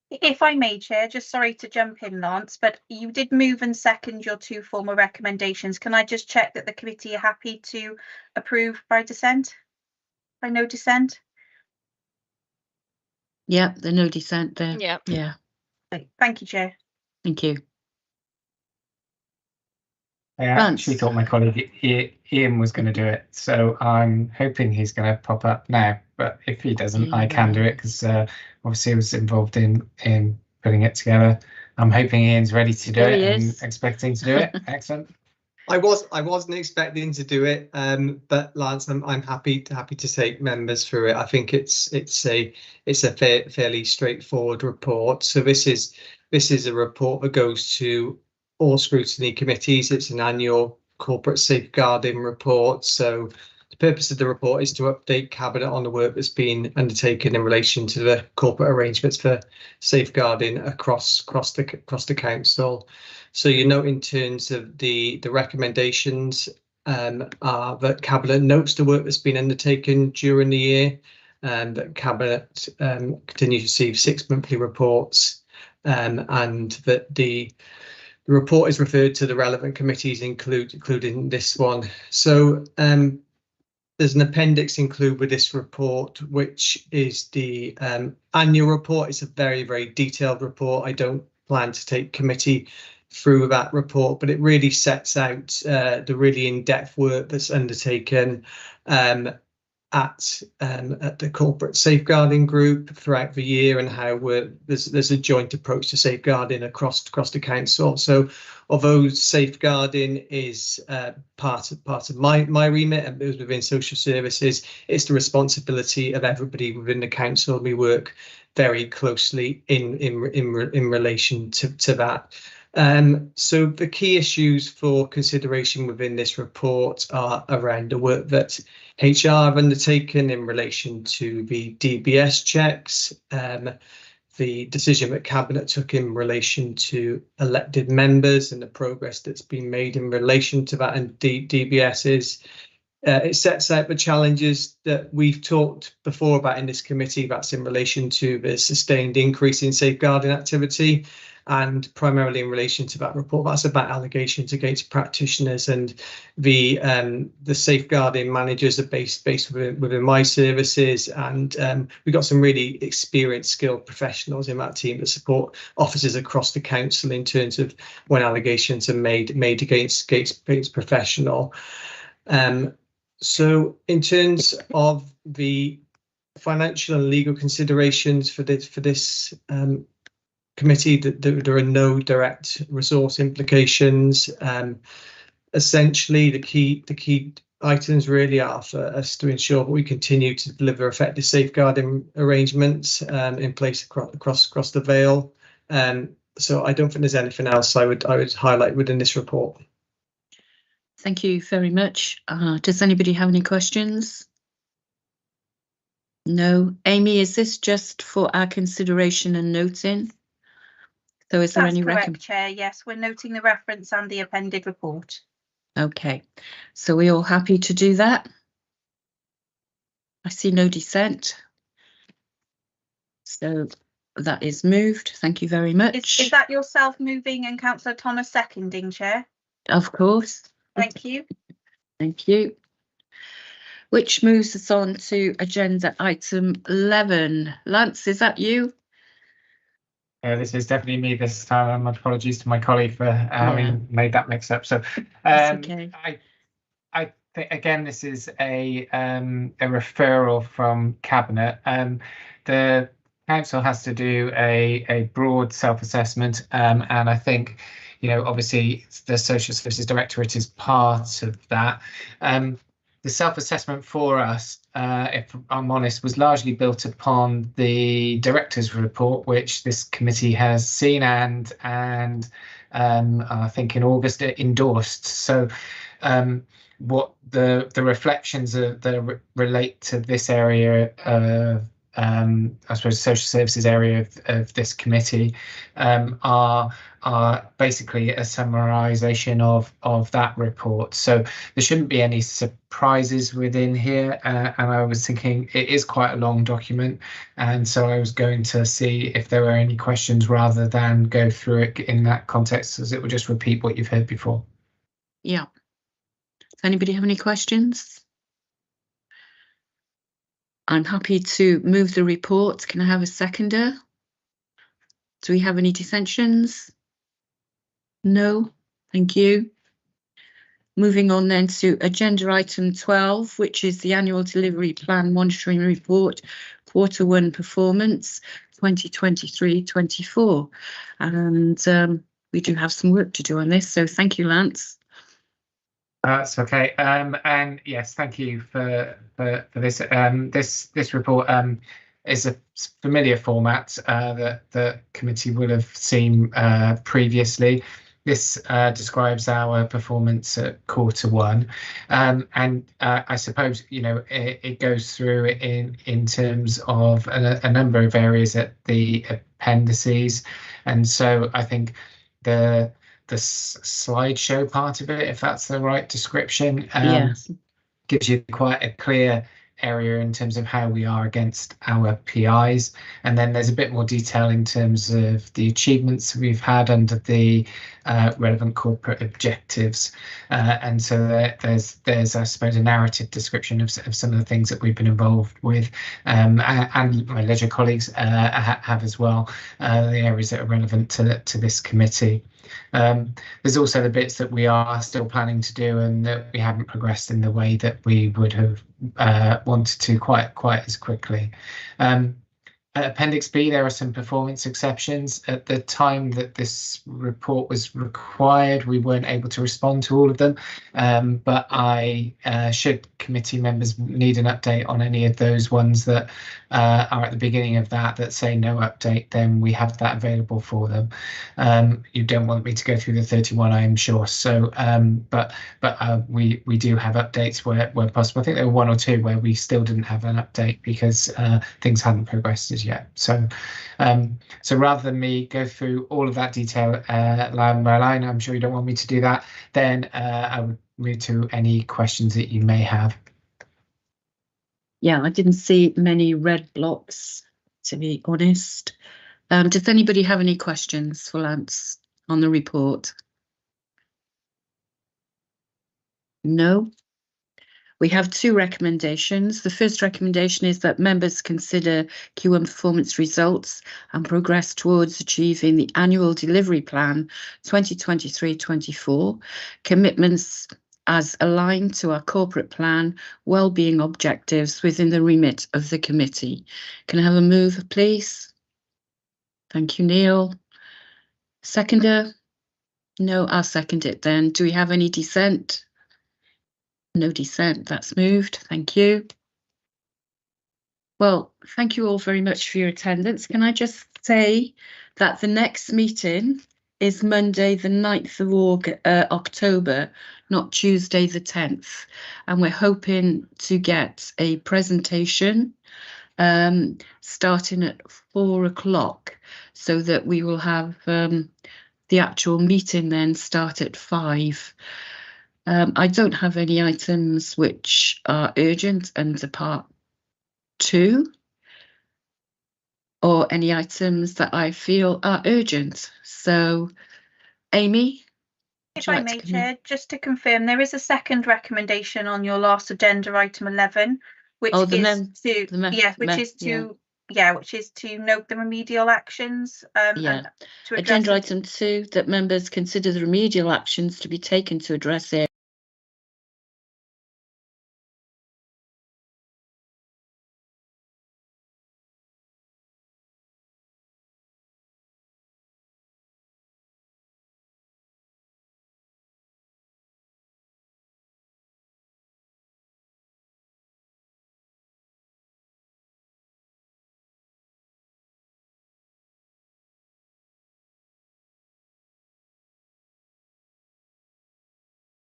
If I may, Chair, just sorry to jump in, Lance, but you did move and second your two formal recommendations. Can I just check that the committee are happy to approve by dissent? By no dissent? Yeah, the no dissent there. Yeah. Thank you, Chair. Thank you. I actually thought my colleague Ian was going to do it, so I'm hoping he's going to pop up now. But if he doesn't, I can do it because obviously I was involved in putting it together. I'm hoping Ian's ready to do it and expecting to do it. Excellent. I wasn't expecting to do it, but Lance, I'm happy to take members through it. I think it's a fairly straightforward report. So this is a report that goes to all scrutiny committees. It's an annual corporate safeguarding report. So the purpose of the report is to update Cabinet on the work that's been undertaken in relation to the corporate arrangements for safeguarding across the council. So you note in terms of the recommendations are that Cabinet notes the work that's been undertaken during the year, and that Cabinet continue to receive 6 monthly reports, and that the report is referred to the relevant committees, including this one. So there's an appendix included with this report, which is the annual report. It's a very, very detailed report. I don't plan to take committee through that report, but it really sets out the really in-depth work that's undertaken at the corporate safeguarding group throughout the year, and how there's a joint approach to safeguarding across the council. So although safeguarding is part of my remit and it was within social services, it's the responsibility of everybody within the council. We work very closely in relation to that. So the key issues for consideration within this report are around the work that HR have undertaken in relation to the DBS checks, the decision that Cabinet took in relation to elected members and the progress that's been made in relation to that, and DBSs. It sets out the challenges that we've talked before about in this committee. That's in relation to the sustained increase in safeguarding activity, and primarily in relation to that report, that's about allegations against practitioners, and the safeguarding managers are based within my services, and we've got some really experienced, skilled professionals in that team that support officers across the council in terms of when allegations are made against professional. So in terms of the financial and legal considerations for this committee, that there are no direct resource implications. Essentially, the key items really are for us to ensure that we continue to deliver effective safeguarding arrangements in place across the Vale. So I don't think there's anything else I would highlight within this report. Thank you very much. Does anybody have any questions? No. Amy, is this just for our consideration and noting? So is there any correct, Chair? Yes, we're noting the reference and the appended report. Okay, so we're all happy to do that? I see no dissent. So that is moved. Thank you very much. Is that yourself moving and Councillor Thomas seconding, Chair? Of course. Thank you. Thank you. Which moves us on to agenda item 11. Lance, is that you? This is definitely me this time. Apologies to my colleague for having made that mix up. So okay. I think again this is a referral from Cabinet. The council has to do a broad self-assessment, and I think, you know, obviously the Social Services Directorate is part of that. The self-assessment for us, if I'm honest, was largely built upon the director's report, which this committee has seen and I think in August it endorsed. So what the reflections that relate to this area of I suppose social services area of this committee are basically a summarisation of that report. So there shouldn't be any surprises within here. And I was thinking it is quite a long document, and so I was going to see if there were any questions rather than go through it in that context, as it would just repeat what you've heard before. Yeah. Does anybody have any questions? I'm happy to move the report. Can I have a seconder? Do we have any dissensions? No, thank you. Moving on then to agenda item 12, which is the annual delivery plan monitoring report, Q1 performance 2023-24. And we do have some work to do on this, so thank you, Lance. That's okay. And yes, thank you for this. This report is a familiar format that the committee would have seen previously. This describes our performance at Q1, and I suppose, you know, it goes through in terms of a number of areas at the appendices, and so I think the slideshow part of it, if that's the right description, yes, gives you quite a clear area in terms of how we are against our PIs, and then there's a bit more detail in terms of the achievements we've had under the relevant corporate objectives, and so there's I suppose a narrative description of some of the things that we've been involved with, and my Ledger colleagues have as well, the areas that are relevant to this committee. There's also the bits that we are still planning to do and that we haven't progressed in the way that we would have wanted to quite as quickly. Appendix B, there are some performance exceptions. At the time that this report was required, we weren't able to respond to all of them, but should committee members need an update on any of those ones that are at the beginning of that say no update, then we have that available for them. You don't want me to go through the 31, I am sure, so but we do have updates where possible. I think there were one or two where we still didn't have an update because things hadn't progressed as yet. So rather than me go through all of that detail line by line, I'm sure you don't want me to do that, then I would move to any questions that you may have. Yeah, I didn't see many red blocks, to be honest. Does anybody have any questions for Lance on the report? No. We have two recommendations. The first recommendation is that members consider Q1 performance results and progress towards achieving the annual delivery plan 2023-24, commitments as aligned to our corporate plan, wellbeing objectives within the remit of the committee. Can I have a move, please? Thank you, Neil. Seconder? No, I'll second it then. Do we have any dissent? No dissent, that's moved. Thank you. Well, thank you all very much for your attendance. Can I just say that the next meeting is Monday, the 9th of October, not Tuesday, the 10th. And we're hoping to get a presentation starting at 4 o'clock, so that we will have the actual meeting then start at 5. I don't have any items which are urgent under part 2, or any items that I feel are urgent. So, Amy? If I may, Chair, just to confirm, there is a second recommendation on your last agenda, item 11, which is to note the remedial actions. And to agenda item 2, that members consider the remedial actions to be taken to address it.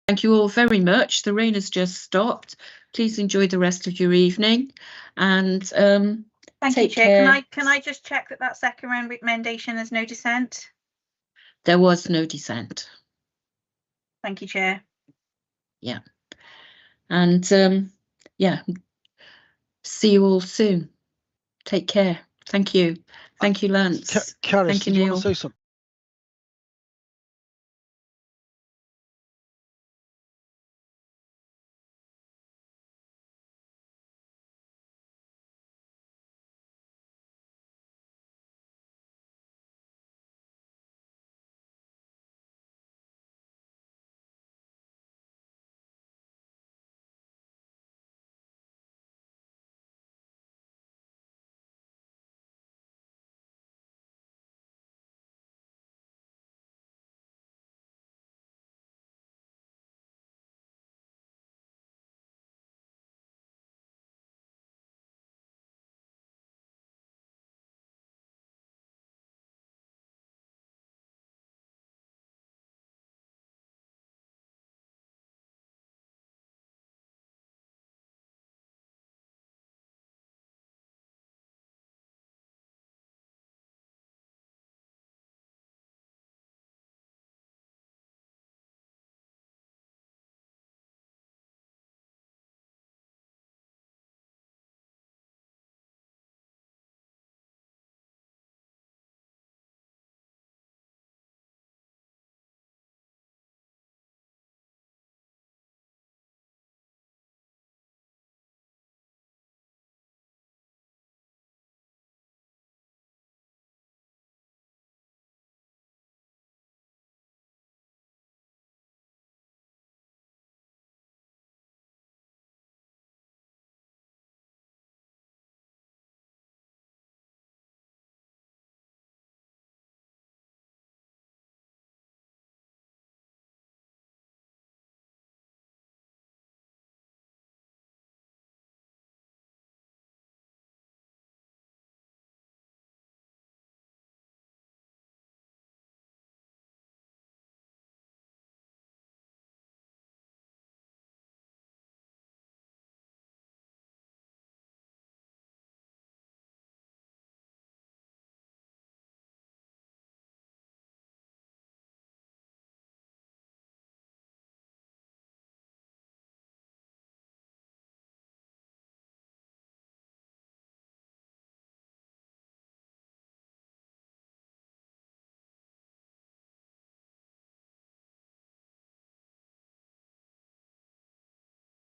Thank you all very much. The rain has just stopped. Please enjoy the rest of your evening, and thank you, Chair. Care. Can I just check that second recommendation has no dissent? There was no dissent. Thank you, Chair. Yeah, and see you all soon. Take care. Thank you. Thank you, Lance. Caris, thank you, did you Neil. want to say something?